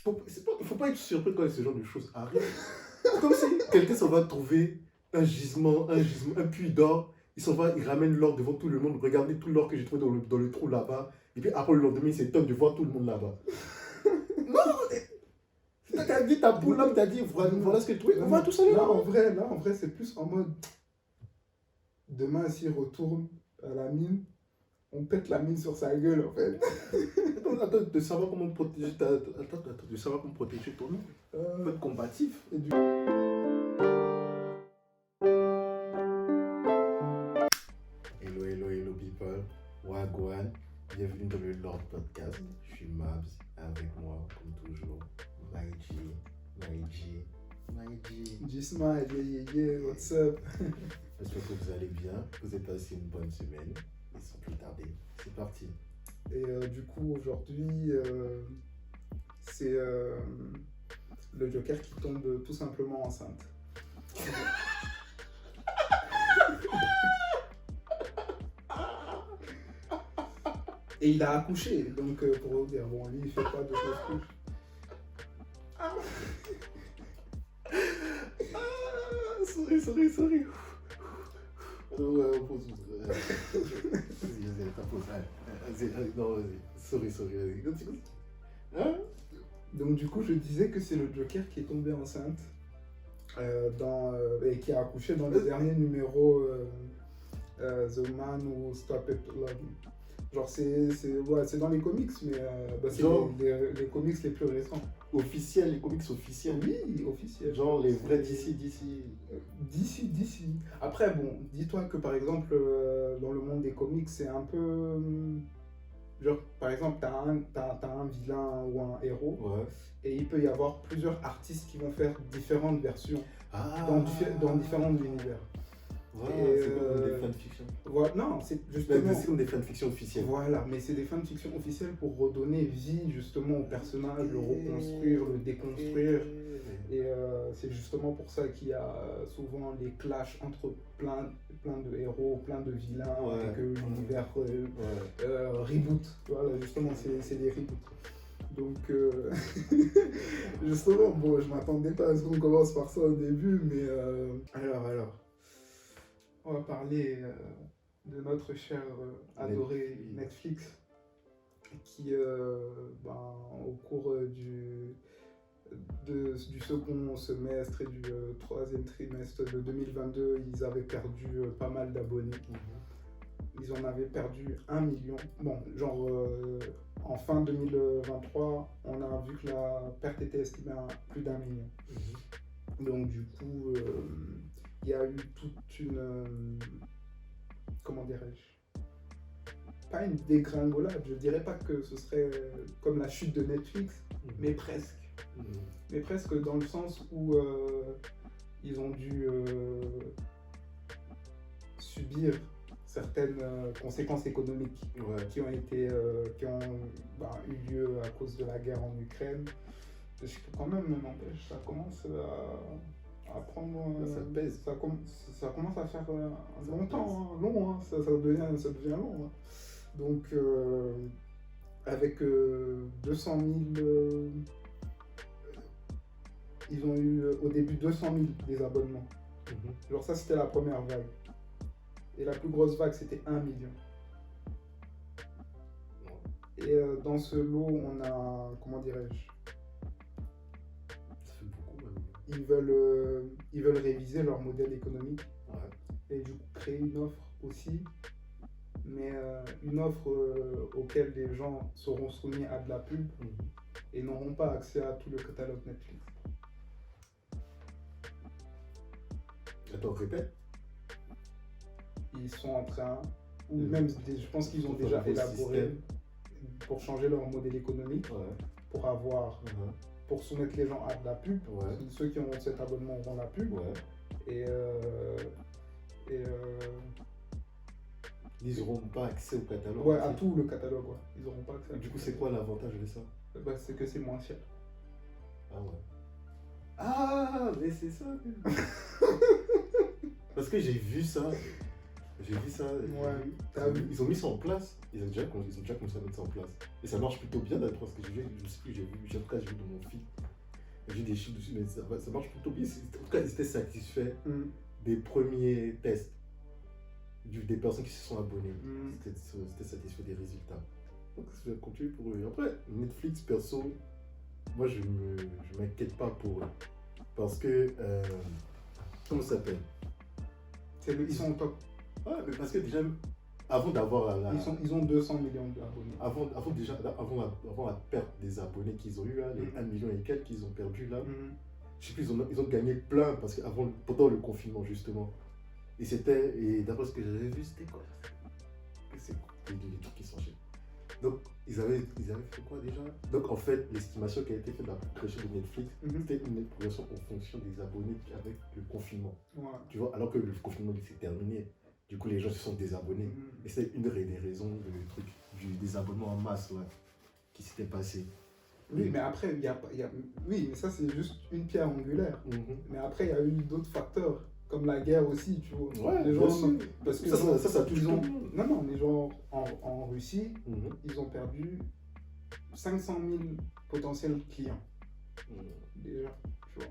Il faut pas être surpris quand ce genre de choses arrivent. C'est comme si quelqu'un s'en va trouver un gisement, un puits d'or. Il ramène l'or devant tout le monde. Regardez tout l'or que j'ai trouvé dans le trou là-bas. Et puis après le lendemain, il s'étonne de voir tout le monde là-bas. T'as dit ta poule là, t'as dit voilà ce que tu trouves. On va tout ça là. En vrai, c'est plus en mode. Demain, s'il retourne à la mine, on pète la mine sur sa gueule en fait. Attends, de savoir comment protéger de savoir comment protéger ton nom. Faut être combatif. Hello people. Wagwan. Bienvenue dans le Lord Podcast. Je suis Mabs. Avec moi, comme toujours, Maïji. G-Smile, yeah, what's up? J'espère que vous allez bien. Vous avez passé une bonne semaine. Et sans plus tarder, c'est parti. Et du coup, aujourd'hui, c'est le Joker qui tombe tout simplement enceinte. Et il a accouché, donc pour vous dire, bon, lui, il fait pas de fausse couche. Sorry. Ouais, on pose. Vas-y. Sorry. Hein? Donc du coup, je disais que c'est le Joker qui est tombé enceinte et qui a accouché dans le dernier numéro The Man Who Stopped Love. Genre c'est dans les comics, mais c'est les comics les plus récents. Les comics officiels. Oui, officiels. Genre les vrais DC. DC. Après, bon, dis-toi que par exemple, dans le monde des comics, c'est un peu... genre, par exemple, t'as un vilain ou un héros, ouais. Et il peut y avoir plusieurs artistes qui vont faire différentes versions dans différents univers. Voilà, c'est comme des fanfictions. Voilà, non, c'est justement... C'est comme des fanfictions officielles. Voilà, mais c'est des fanfictions officielles pour redonner vie justement au personnage, le reconstruire, le déconstruire. Et c'est justement pour ça qu'il y a souvent les clashs entre plein de héros, plein de vilains, et que l'univers reboot. Voilà, justement, c'est des reboots. Donc, justement, bon, je m'attendais pas à ce qu'on commence par ça au début, mais alors. On va parler de notre cher adoré Netflix qui, au cours du second semestre et du troisième trimestre de 2022, ils avaient perdu pas mal d'abonnés. Ils en avaient perdu 1 million. Bon, genre en fin 2023, on a vu que la perte était estimée à plus d'1 million. Donc du coup... il y a eu toute une... comment dirais-je? Pas une dégringolade, je dirais pas que ce serait comme la chute de Netflix, mais presque. Mais presque dans le sens où ils ont dû subir certaines conséquences économiques qui ont eu lieu à cause de la guerre en Ukraine. Quand même, n'empêche, ça commence à prendre, ça pèse. Ça commence à faire longtemps, long, hein, ça devient long. Hein. Donc, avec 200 000, ils ont eu au début 200 000 des abonnements. Genre ça, c'était la première vague. Et la plus grosse vague, c'était 1 million. Et dans ce lot, on a, comment dirais-je, ils veulent réviser leur modèle économique et du coup créer une offre aussi, mais une offre auquel les gens seront soumis à de la pub et n'auront pas accès à tout le catalogue Netflix. Attends, répète. Ils sont en train, ou même je pense qu'ils ont déjà élaboré pour changer leur modèle économique, pour avoir... pour soumettre les gens à de la pub. Ceux qui ont cet abonnement auront la pub. Et ils n'auront pas accès au catalogue. À tout le catalogue. Ils n'auront pas accès. Du coup, c'est quoi l'avantage de ça? C'est que c'est moins cher. Ah, mais c'est ça. Parce que j'ai vu ça. J'ai vu ça. Ouais, t'as vu. Ils ont mis ça en place. Ils ont déjà commencé à mettre ça en place. Et ça marche plutôt bien d'après ce que j'ai vu. Je sais plus, j'ai vu, en tout cas, j'ai vu dans mon feed. J'ai des chiffres dessus, mais ça marche plutôt bien. En tout cas, ils étaient satisfaits des premiers tests. Des personnes qui se sont abonnées. C'était satisfait des résultats. Donc, ça va continuer pour eux. Après, Netflix, perso, moi, je m'inquiète pas pour eux. Parce que, comment ça s'appelle? Ils sont au top. Ouais, mais parce que déjà, avant d'avoir Ils ont 200 millions d'abonnés. Avant la perte des abonnés qu'ils ont eu, là, les 1 million et quelques qu'ils ont perdu là, je sais plus, ils ont gagné plein parce que pendant le confinement, justement. Et d'après ce que j'avais vu, c'était quoi? C'est des trucs qui sont chers. Donc, ils avaient fait quoi déjà? Donc, en fait, l'estimation qui a été faite de la progression de Netflix, c'était une progression en fonction des abonnés avec le confinement. Ouais. Tu vois, alors que le confinement s'est terminé, du coup, les gens se sont désabonnés. Et c'est une des raisons du désabonnement en masse là, qui s'était passé. Oui, mais après, oui, mais ça, c'est juste une pierre angulaire. Mais après, il y a eu d'autres facteurs. Comme la guerre aussi, tu vois. Ouais, les gens, parce que ça touche ils ont, tout le monde. Non, mais genre en Russie, ils ont perdu 500 000 potentiels clients. Déjà, tu vois.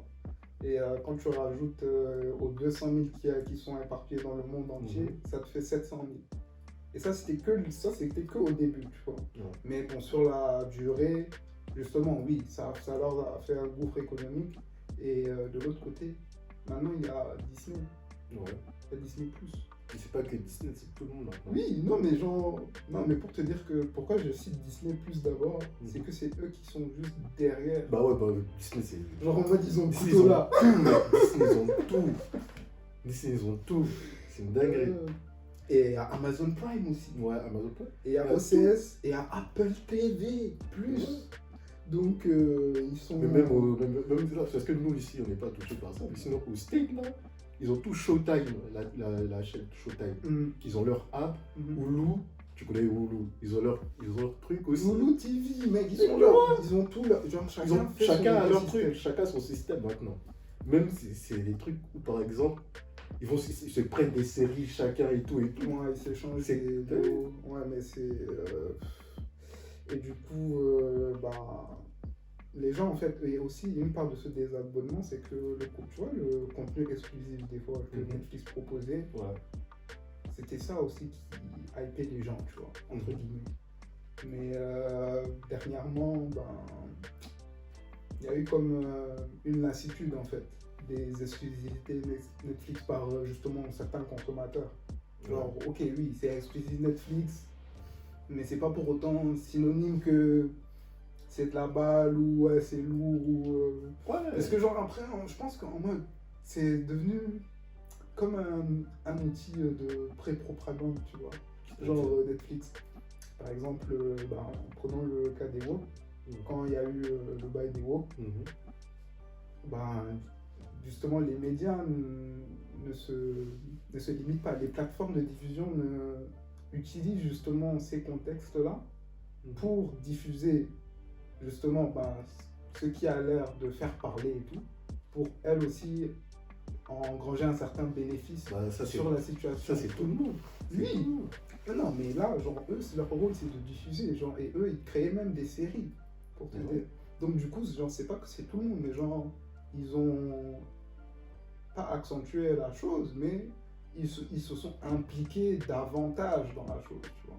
Et quand tu rajoutes aux 200 000 qui sont éparpillés dans le monde entier, ça te fait 700 000. Et ça, c'était que au début, tu vois. Mais bon, sur la durée, justement, oui, ça leur a fait un gouffre économique. Et de l'autre côté, maintenant, il y a Disney. Ouais. Il y a Disney+. Et c'est pas que Disney, c'est tout le monde maintenant. Oui, non, mais pour te dire que pourquoi je cite Disney+ d'abord, c'est que c'est eux qui sont juste derrière. Bah ouais, Disney, c'est. Genre en mode, ils ont le couteau là. Disney, ils ont tout. Disney, ils ont tout. C'est une dinguerie. Et il y a Amazon Prime aussi. Ouais, Amazon Prime. Et il y a OCS, et il y a Apple TV+. Donc, ils sont. Mais même là, parce que nous ici, on n'est pas touchés par ça. Mais sinon, au States, là, ils ont tout Showtime, la chaîne Showtime. Ils ont leur app, Hulu. Tu connais Hulu. Ils ont leur truc aussi. Hulu TV, mec, ils ont tout leur. Genre, chacun a leur truc, chacun son système maintenant. Même si c'est des trucs où, par exemple, ils se prennent des séries chacun et tout. Ouais, ils s'échangent Ouais, mais c'est. Et du coup, les gens, en fait, et aussi, une part de ce désabonnement, c'est que tu vois, le contenu exclusif des fois que Netflix proposait, c'était ça aussi qui hypait les gens, tu vois, entre guillemets. Mais dernièrement, il y a eu comme une lassitude, en fait, des exclusivités Netflix par justement certains consommateurs. Genre, ok, oui, c'est exclusif Netflix, mais c'est pas pour autant synonyme que c'est de la balle ou c'est lourd ou parce que genre après je pense qu'en mode c'est devenu comme un outil de pré-propagande, tu vois, genre Netflix par exemple. Prenons le cas des woke. Quand il y a eu le bail des woke, justement les médias ne se limitent pas, les plateformes de diffusion utilisent justement ces contextes-là pour diffuser justement ce qui a l'air de faire parler et tout, pour elles aussi engranger un certain bénéfice sur la situation. Ça, c'est tout le monde. Oui, non, mais là, genre, eux, leur rôle, c'est de diffuser, genre, et eux, ils créaient même des séries pour t'aider. Donc, du coup, genre, c'est pas que c'est tout le monde, mais genre, ils ont pas accentué la chose, mais ils se sont impliqués davantage dans la chose, tu vois.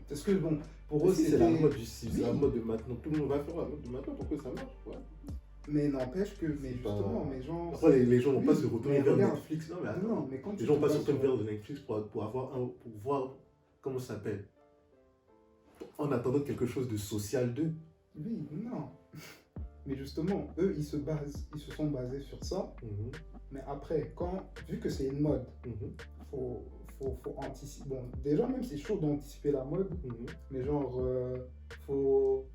Parce que bon, pour eux, c'est la mode c'est la mode de maintenant. Tout le monde va faire la mode de maintenant pour que ça marche, quoi. Mais n'empêche que, justement, mais genre. Après, les gens vont pas se retourner vers Netflix. Non, mais attends. Non, mais quand les gens vont pas se retourner vers Netflix pour voir comment ça s'appelle. En attendant quelque chose de social d'eux. Oui, non. Mais justement, eux, ils se sont basés sur ça. Mais après, vu que c'est une mode, faut anticiper. Bon, déjà, même c'est chaud d'anticiper la mode, mais genre, faut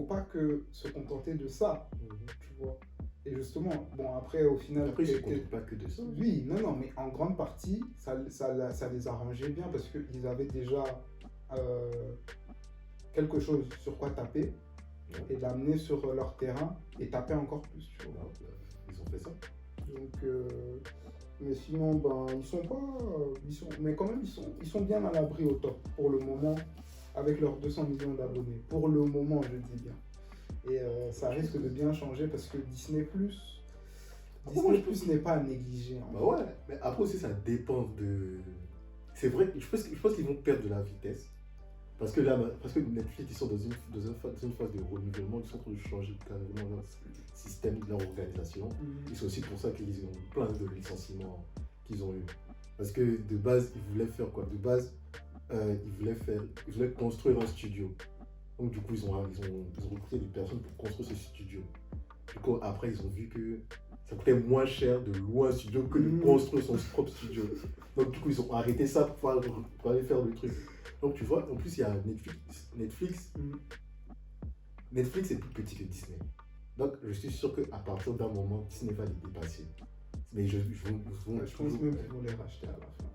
pas que se contenter de ça, tu vois. Et justement, bon, après, au final. Après, ils ne se contentent pas que de ça. Oui, non, mais en grande partie, ça les arrangeait bien parce qu'ils avaient déjà quelque chose sur quoi taper et l'amener sur leur terrain et taper encore plus, tu vois. Ils ont fait ça. Donc, Mais sinon, ben, ils sont pas. Mais quand même, ils sont bien à l'abri au top pour le moment, avec leurs 200 millions d'abonnés. Pour le moment, je dis bien. Et ça risque de bien changer parce que Disney Plus n'est pas à négliger. En Bah fait. ouais, mais après aussi, ça dépend de. C'est vrai, je pense qu'ils vont perdre de la vitesse. Parce que Netflix, ils sont dans une phase de renouvellement, ils sont en train de changer carrément leur système, leur organisation. Et c'est aussi pour ça qu'ils ont plein de licenciements qu'ils ont eu. Parce que de base, ils voulaient faire quoi? De base, ils voulaient construire un studio. Donc du coup, ils ont recruté des personnes pour construire ce studio. Du coup, après, ils ont vu que ça coûtait moins cher de louer un studio que de construire son propre studio. Donc du coup, ils ont arrêté ça pour aller faire le truc. Donc tu vois, en plus, il y a Netflix. Netflix est plus petit que Disney. Donc je suis sûr qu'à partir d'un moment, Disney va les dépasser. Mais Je pense même qu'ils vont les racheter à la fin.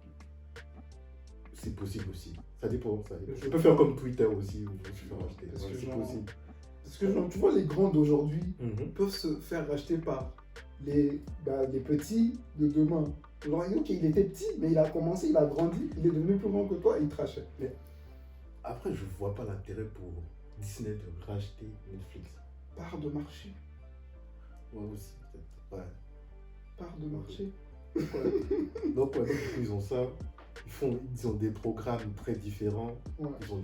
C'est possible aussi. Ça dépend. Je Tu peux faire comme Twitter aussi, où tu peux racheter. Parce que C'est genre- possible. Parce que genre, tu vois, les grands d'aujourd'hui Mhm. peuvent se faire racheter par les petits de demain. Genre, ok, il était petit, mais il a commencé, il a grandi, il est devenu plus grand que toi et il te rachète. Après, je vois pas l'intérêt pour Disney de racheter Netflix. Part de marché. Ouais, aussi, peut-être. Ouais. Part de marché. Ouais. Donc, du coup, ils ont ça. Ils ont des programmes très différents. Ouais. Ils font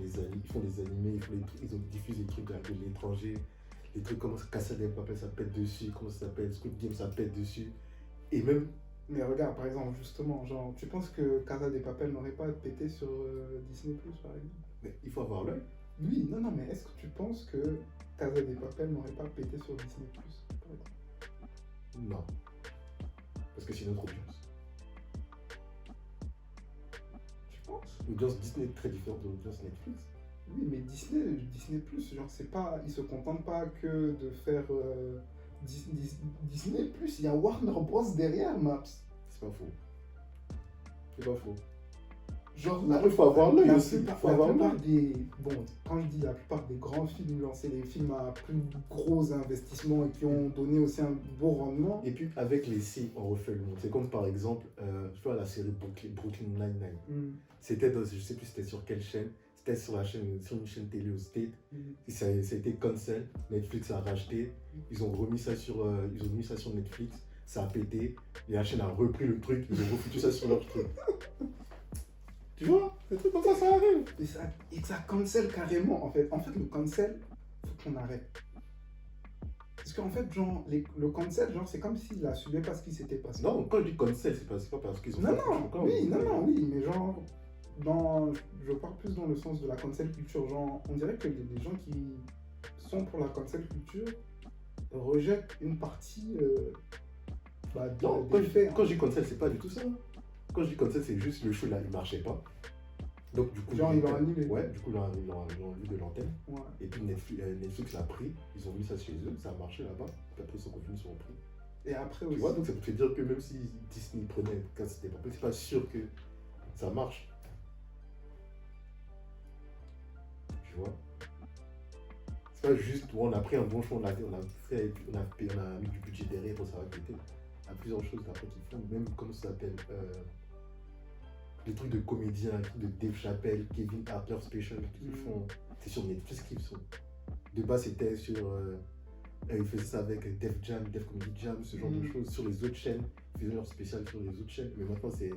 des animés, ils diffusent des trucs de l'étranger. Les trucs comme Casa de Papel, ça pète dessus. Comment ça s'appelle? Squid Game, ça pète dessus. Et même. Mais regarde, par exemple, justement, genre, tu penses que Casa de Papel n'aurait pas pété sur Disney+, par exemple? Mais il faut avoir l'œil. Oui, non, mais est-ce que tu penses que Casa de Papel n'aurait pas pété sur Disney+, par exemple? Non. Parce que c'est notre audience. Tu penses? L'audience Disney est très différente de l'audience Netflix. Oui, mais Disney+, genre, c'est pas, ils se contentent pas que de faire Disney+, il y a Warner Bros derrière, Maps. C'est pas faux. C'est pas faux. Genre, Il faut avoir l'œil aussi. La plupart des... Bon, quand je dis la plupart des grands films, genre, c'est les films à plus gros investissements et qui ont donné aussi un beau rendement. Et puis avec les séries, on refait le monde. C'est comme par exemple, tu vois la série Brooklyn Nine-Nine. C'était dans, je sais plus c'était sur quelle chaîne. C'était sur une chaîne télé au State. Et ça a été cancel. Netflix a racheté. Ils ont mis ça sur Netflix. Ça a pété. Et la chaîne a repris le truc. Ils ont refoutu ça sur leur truc. Tu vois, des trucs comme ça arrive. Et ça cancel carrément, en fait. En fait, le cancel, faut qu'on arrête. Parce qu'en fait, genre, le cancel, genre, c'est comme s'il assumait pas ce qui s'était passé. Non, quand je dis cancel, c'est pas parce qu'ils ont Oui, mais genre, je parle plus dans le sens de la cancel culture. Genre, on dirait que les gens qui sont pour la cancel culture rejettent une partie Non, des faits. quand je dis cancel, c'est pas du tout ça. Quand je dis cancel, c'est juste le show là, il marchait pas. Donc du coup, genre, ils l'ont annulé. Ouais, du coup, ils l'ont enlevé de l'antenne. Ouais. Et puis Netflix l'a pris, ils ont mis ça chez eux, ça a marché là-bas. Puis après, ils sont revenus sur le prix. Et après Tu aussi. vois, donc ça peut te dire que même si Disney prenait quand c'était pas, c'est pas sûr que ça marche. Tu vois. C'est pas juste, on a pris un bon choix, on a mis du budget derrière pour ça va péter. Il y a plusieurs choses après qu'ils font, même comme ça s'appelle, des trucs de comédiens, des trucs de Dave Chappelle, Kevin Hart, leur special qu'ils font, c'est sur Netflix qu'ils sont. De base c'était sur, ils faisaient ça avec Def Jam, Def Comedy Jam, ce genre de choses, sur les autres chaînes, ils faisaient leur spécial sur les autres chaînes, mais maintenant c'est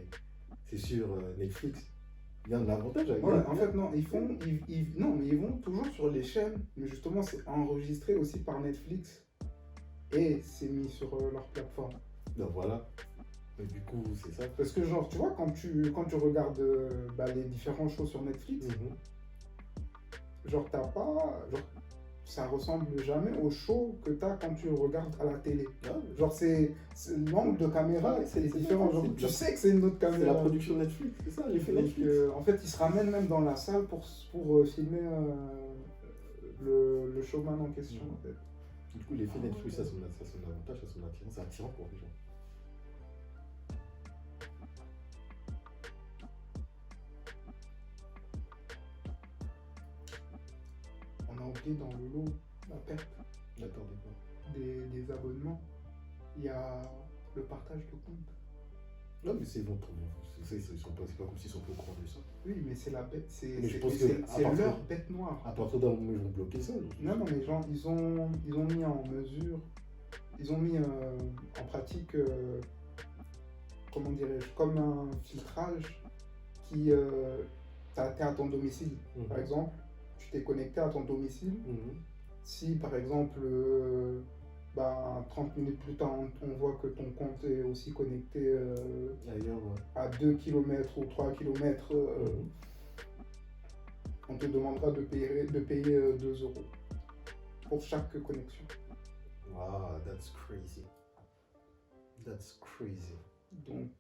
sur Netflix. Il y a un avantage avec Ouais, en fait, non, non, mais ils vont toujours sur les chaînes, mais justement, c'est enregistré aussi par Netflix et c'est mis sur leur plateforme. Donc voilà. Et du coup, c'est ça. Parce que, genre, tu vois, quand tu regardes les différents shows sur Netflix, genre, t'as pas. Genre, ça ressemble jamais au show que t'as quand tu regardes à la télé. Ah, Genre, c'est l'angle de caméra, c'est différent. Genre, tu sais que c'est une autre c'est caméra. la production Netflix, c'est ça, j'ai fait Donc, Netflix. en fait, ils se ramènent même dans la salle pour filmer le showman en question, en fait. Du coup, l'effet Netflix, ça a son avantage, ça a son attirant, c'est attirant pour les gens. On a oublié dans le lot la perte D'accord, d'accord. des abonnements. Il y a le partage de compte. Non, mais c'est ils vont trouver. C'est pas comme s'ils sont pas au courant de ça. Oui, mais c'est la bête, Mais je pense que c'est leur bête noire. à partir d'un moment, ils vont bloquer ça. Non, non, mais genre, ils ont mis en mesure, ils ont mis en pratique, comment dirais-je, comme un filtrage qui t'a atteint à ton domicile. Par exemple, tu t'es connecté à ton domicile. Si, par exemple, 30 minutes plus tard, on voit que ton compte est aussi connecté Ailleurs, ouais. à 2 km ou 3 km, on te demandera de payer 2 euros pour chaque connexion. Wow, that's crazy. That's crazy. Donc,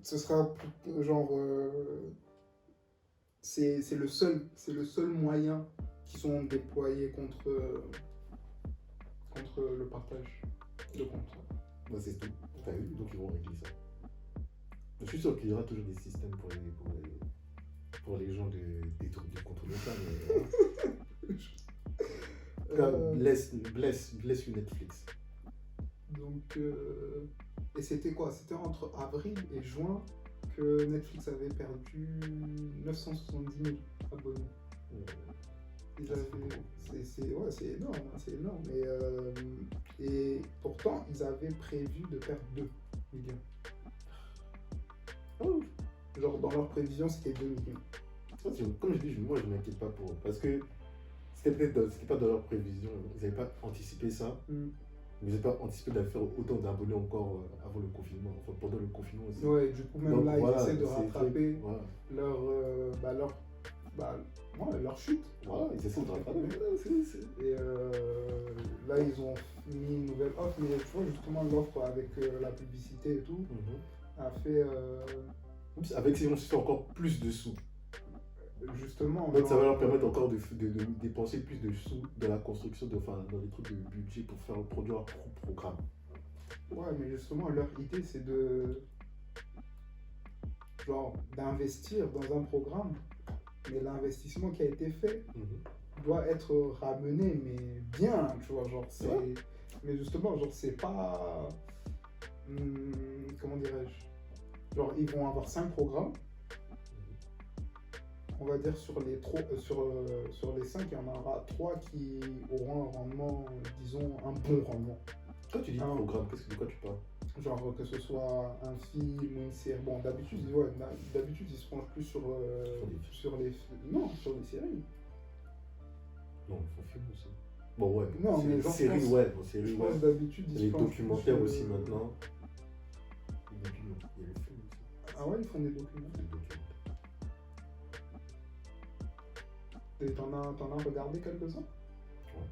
ce sera genre, c'est le seul moyen qui sont déployés contre le partage de compte. Ouais, c'est tout. T'as vu, donc ils vont régler ça. Je suis sûr qu'il y aura toujours des systèmes pour les gens de contrôler ça, mais bless you Netflix. Donc, et c'était quoi? C'était entre avril et juin que Netflix avait perdu 970 000 abonnés. C'est énorme, hein, c'est énorme. Et pourtant, ils avaient prévu de perdre 2 millions. Oh. Genre, dans leur prévision, c'était 2 millions. Comme je dis, moi je ne m'inquiète pas pour eux. Parce que c'était pas dans leur prévision. Ils n'avaient pas anticipé ça. Mais ils n'avaient pas anticipé de faire autant d'abonnés encore avant le confinement. Enfin, pendant le confinement aussi. Ouais, du coup, même donc, là, voilà, ils essaient de rattraper voilà. leur chute. Voilà, ils essaient de rattraper. Et là, ils ont mis une nouvelle offre. Mais tu vois, justement, l'offre avec la publicité et tout a fait. Avec ces gens, c'est encore plus de sous. Justement. Donc ça va leur permettre encore de dépenser plus de sous dans la construction, dans les trucs de budget pour produire un programme. Ouais, mais justement, leur idée, c'est d'investir dans un programme. Mais l'investissement qui a été fait doit être ramené, mais bien, tu vois, genre, c'est... Ouais. Mais justement, genre, c'est pas... comment dirais-je? Genre, ils vont avoir 5 programmes. On va dire sur les 5, il y en aura 3 qui auront un rendement, disons, un bon rendement. Quand tu dis programme, de quoi tu parles? Genre que ce soit un film ou une série. Bon, d'habitude, ils se penchent plus sur les séries. Non, il faut film aussi. Bon, ouais. Non, mais genre, série, je pense d'habitude, ils les se penchent documentaires plus, aussi maintenant. Il y a les films aussi. Ah ouais, ils font des documentaires. Et t'en as regardé quelques-uns? Ouais.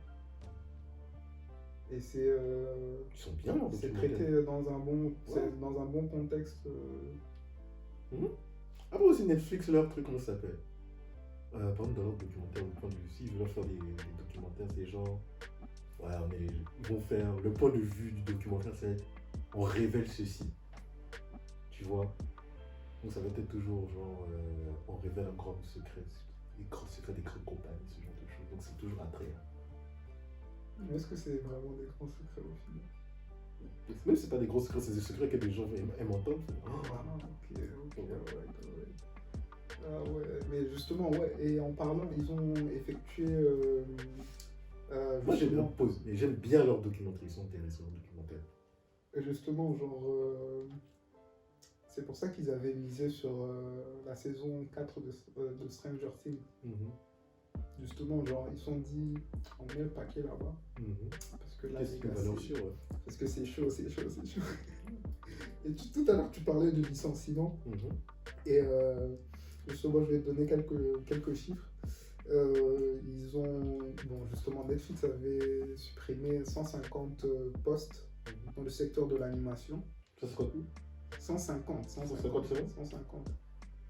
Et c'est. Ils sont bien leurs c'est documentaires. traité dans un bon contexte. Ah bon, aussi Netflix, leur truc, comment ça s'appelle? Par exemple, dans leur documentaire, le point de vue, si ils veulent faire des documentaires, c'est genre. Ouais, ils vont faire. Le point de vue du documentaire, c'est on révèle ceci. Tu vois? Donc ça va être toujours genre. On révèle un grand secret. Les grands secrets des grandes compagnies, ce genre de choses. Donc c'est toujours attrayant. Mais est-ce que c'est vraiment des grands secrets au final? Même si c'est pas des gros secrets, c'est des secrets que des gens aiment entendre. Ok, ah ouais, mais justement, ouais, et en parlant, ils ont effectué. Moi j'aime bien leurs documentaires, ils sont intéressants leurs documentaires. Justement, genre. C'est pour ça qu'ils avaient misé sur la saison 4 de Stranger Things. Justement, genre, ils se sont dit, on met le paquet là-bas. Parce que là, parce que c'est chaud. Et tout à l'heure, tu parlais de licenciement. Et justement, je vais te donner quelques chiffres. Justement, Netflix avait supprimé 150 postes dans le secteur de l'animation. Ça se quoi? 150. 150.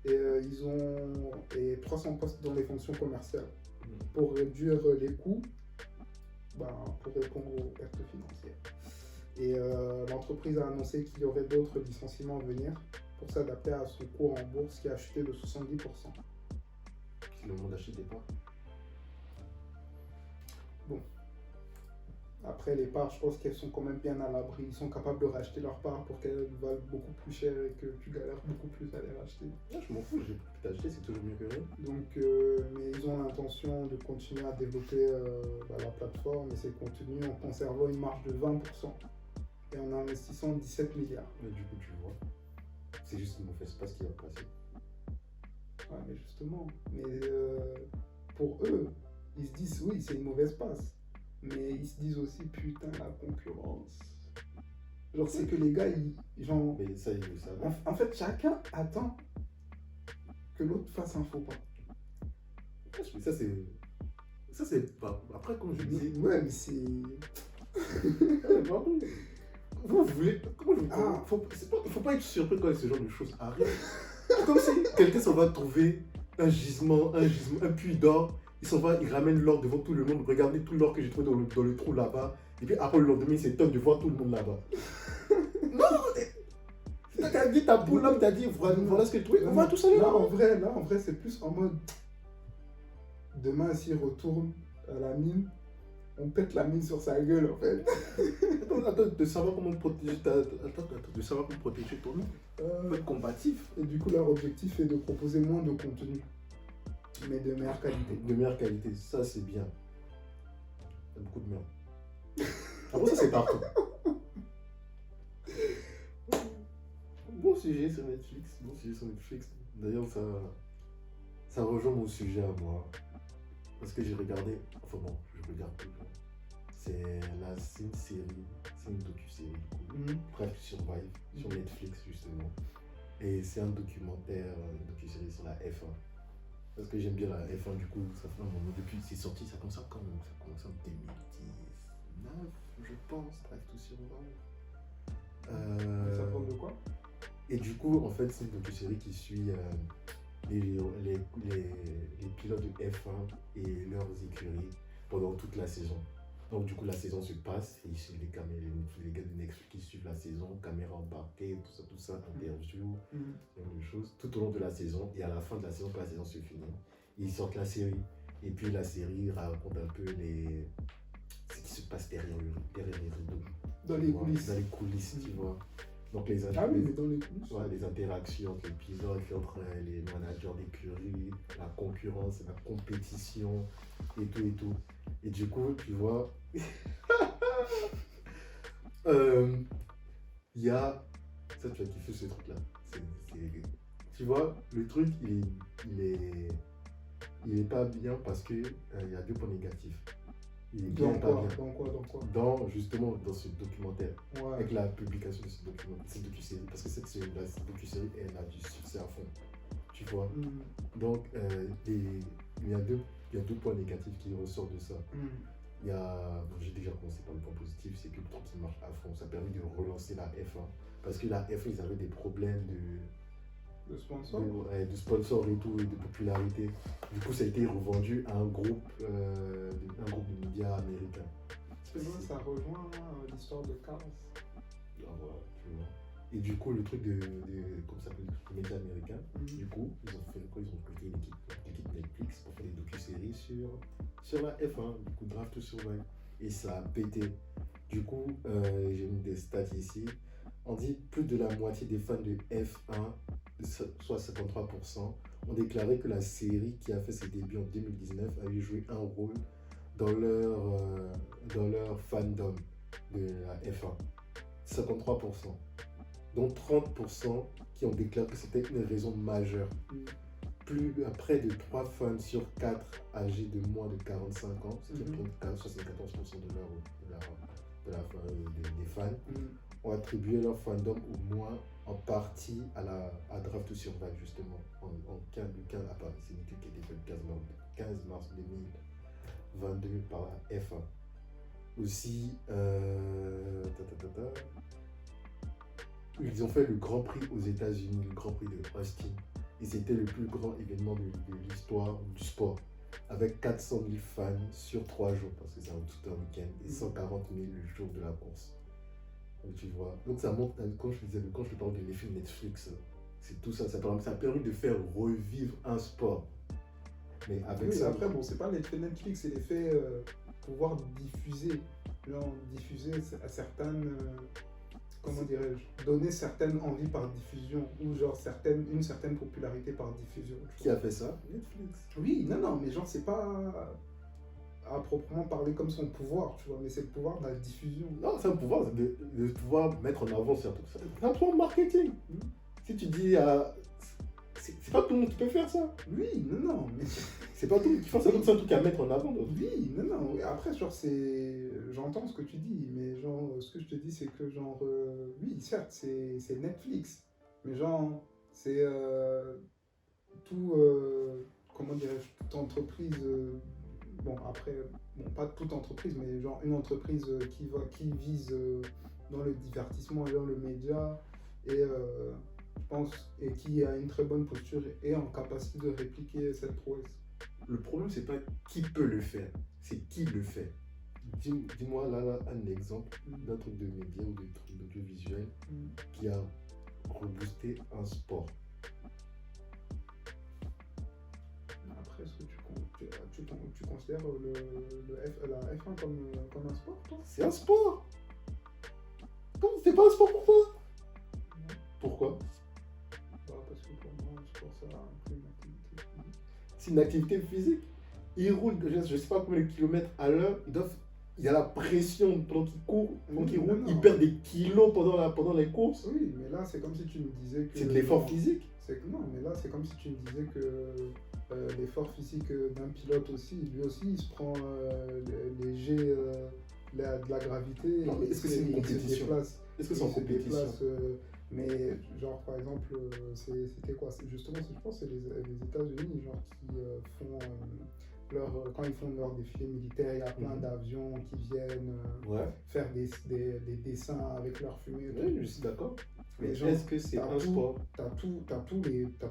Et 300 postes dans les fonctions commerciales pour réduire les coûts, pour répondre aux pertes financières. Et l'entreprise a annoncé qu'il y aurait d'autres licenciements à venir pour s'adapter à son cours en bourse qui a chuté de 70%. C'est le moment d'acheter des parts. Bon. Après, les parts, je pense qu'elles sont quand même bien à l'abri. Ils sont capables de racheter leurs parts pour qu'elles valent beaucoup plus cher et que tu galères beaucoup plus à les racheter. Là, je m'en fous, j'ai pu t'acheter, c'est toujours mieux que rien. Donc, mais ils ont l'intention de continuer à développer la plateforme et ses contenus en conservant une marge de 20% et en investissant 17 milliards. Mais du coup, tu vois, c'est juste une mauvaise passe qui va passer. Ouais, mais justement, pour eux, ils se disent oui, c'est une mauvaise passe. Mais ils se disent aussi putain, la concurrence. Genre, c'est que les gars, genre, Mais ça, ils le savent. en fait, chacun attend que l'autre fasse un faux pas. Mais ça, c'est. Ça, c'est pas. Après, comme je disais. Ouais, mais c'est. Pardon. Vous voulez. Comment je vous dis Ah. Faut pas être surpris quand ce genre de choses arrivent. Comme si quelqu'un s'en va trouver un gisement, un puits d'or. Il s'en va, il ramène l'or devant tout le monde. Regardez tout l'or que j'ai trouvé dans le trou là-bas. Et puis après le lendemain, il s'étonne de voir tout le monde là-bas. Non, t'as dit ta poule là, t'as dit voilà ce que tu trouves. On va tout ça là, en vrai, c'est plus en mode. Demain, s'il retourne à la mine, on pète la mine sur sa gueule en fait. Attends, de savoir comment protéger de savoir comment protéger ton nom. Faut être combatif. Et du coup, leur objectif est de proposer moins de contenu, mais de meilleure qualité. De meilleure qualité, ça c'est bien. Il y a beaucoup de merde. Après ça c'est partout. Bon sujet sur Netflix. D'ailleurs ça rejoint mon sujet à moi. Parce que j'ai regardé, enfin bon, je regarde toujours. C'est une série, c'est une docu-série du coup. Bref, Survive, sur Netflix justement. Et c'est un documentaire, une docu-série sur la F1. Parce que j'aime bien la F1 du coup, ça fait un moment depuis c'est sorti, ça commence en 2019, je pense, Drive to Survive. Ça parle de quoi? Et du coup, en fait, c'est une docu-série qui suit les pilotes de F1 et leurs écuries pendant toute la saison. Donc du coup, la saison se passe et les gars de Netflix qui suivent la saison, caméra embarquée, tout ça, interview, ce genre de choses, tout au long de la saison. Et à la fin de la saison, quand la saison se finit, ils sortent la série. Et puis la série raconte un peu ce qui se passe derrière les rideaux. Dans les coulisses. Dans les coulisses, tu vois. Donc les Ah oui, mais dans les coulisses. Ouais, les interactions entre les pilotes, entre les managers d'écurie, la concurrence, la compétition et tout. Et du coup, tu vois, il y a... Ça, tu as kiffé ce truc-là. Tu vois, le truc, il est pas bien parce que il y a deux points négatifs. Il est bien pas bien. Dans quoi Justement, dans ce documentaire. Ouais. Avec la publication de ce documentaire, cette docu-série. Parce que la docu-série, elle a du succès à fond. Tu vois. Donc, il y a deux points négatifs qui ressortent de ça. Il y a, j'ai déjà commencé par le point positif, c'est que le truc qui marche à fond, ça a permis de relancer la F1. Parce que la F1, ils avaient des problèmes de sponsor. De sponsor et tout, et de popularité. Du coup, ça a été revendu à un groupe de médias américains. Ça rejoint l'histoire de Cars. Ah, voilà, tu vois. Et du coup, le truc comme ça s'appelle, les médias américains, du coup, ils ont fait quoi? Ils ont recruté l'équipe Netflix pour faire des docu-séries sur la F1, du coup, Drive to Survive. Et ça a pété. Du coup, j'ai mis des stats ici. On dit plus de la moitié des fans de F1, soit 53%, ont déclaré que la série qui a fait ses débuts en 2019 avait joué un rôle dans leur fandom de la F1. 53%. Dont 30% qui ont déclaré que c'était une raison majeure. Près de 3 fans sur 4 âgés de moins de 45 ans, ce qui représente 74% des fans, ont attribué leur fandom au moins en partie à Drive to Survive justement. C'est une étude qui a été faite le 15 mars 2022 par la F1. Aussi, ils ont fait le Grand Prix aux États-Unis, le Grand Prix de Austin. Et c'était le plus grand événement de l'histoire du sport. Avec 400 000 fans sur 3 jours, parce que c'est tout un week-end, et 140 000 le jour de la course. Donc tu vois. Donc ça montre, quand je parle de l'effet Netflix, c'est tout ça. Ça a permis de faire revivre un sport. Mais avec ça. Après, bon, c'est pas l'effet Netflix, c'est l'effet pouvoir diffuser genre, diffuser à certaines, comment dirais-je, donner certaines envies par diffusion, ou genre une certaine popularité par diffusion. Tu Qui vois. a fait ça? Netflix. Oui, non, mais genre, c'est pas à proprement parler comme son pouvoir, tu vois, mais c'est le pouvoir de la diffusion. Non, c'est un pouvoir, c'est de pouvoir mettre en avant certaines choses. C'est un pouvoir marketing. Si tu dis à. C'est pas tout le monde qui peut faire ça. Oui, non, mais. C'est pas tout le monde qui fait ça, donc c'est un truc à mettre en avant. Donc. Oui, non, oui. Après, genre, j'entends ce que tu dis, mais genre, ce que je te dis, c'est que, genre, oui, certes, c'est Netflix, mais genre, c'est tout, comment dirais-je, toute entreprise, bon, après, bon, pas toute entreprise, mais genre, une entreprise qui vise dans le divertissement et dans le média, et je pense, et qui a une très bonne posture et en capacité de répliquer cette prouesse. Le problème, c'est pas qui peut le faire, c'est qui le fait. Dis-moi là un exemple d'un truc de média ou de truc d'audiovisuel qui a reboosté un sport. Après, est-ce que tu considères la F1 comme un sport, toi? C'est un sport. C'est pas un sport pour toi? Non. Pourquoi? Bah, parce que pour moi, le sport, ça inclut une activité physique. C'est une activité physique. Ils roulent, je sais pas combien de kilomètres à l'heure. Il y a la pression pendant qu'ils courent, pendant qu'ils roulent. Ils perdent des kilos pendant les courses. Oui, mais là, c'est comme si tu me disais que. C'est de l'effort physique. Non, mais là, c'est comme si tu me disais que l'effort physique d'un pilote aussi, lui aussi, il se prend les jets de la gravité. Non, mais est-ce que c'est une compétition? Est-ce que c'est en compétition? Mais genre par exemple, c'était quoi? Justement, je pense que c'est les États-Unis genre qui font quand ils font leur défilé militaire, il y a plein d'avions qui viennent faire des dessins avec leur fumée. Oui, je suis d'accord. Mais genre, est-ce que c'est un sport? T'as tous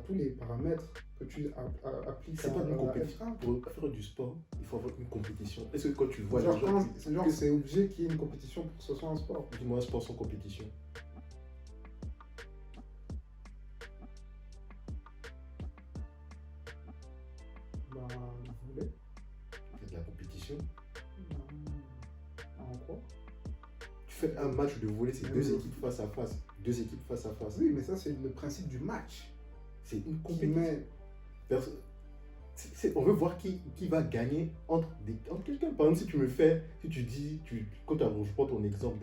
les paramètres que tu appliques C'est pas une compétition. Pour faire du sport, il faut avoir une compétition. Est-ce que quand tu vois genre, c'est obligé qu'il y ait une compétition pour que ce soit un sport? Dis-moi un sport sans compétition. Bah, vous voulez? Il y a de la compétition. En quoi? Tu fais un match de volley, c'est deux équipes face à face. Deux équipes face à face. Oui, mais ça, c'est le principe du match. C'est une compétition. On veut voir qui va gagner entre quelqu'un. Par exemple, si tu dis, je prends ton exemple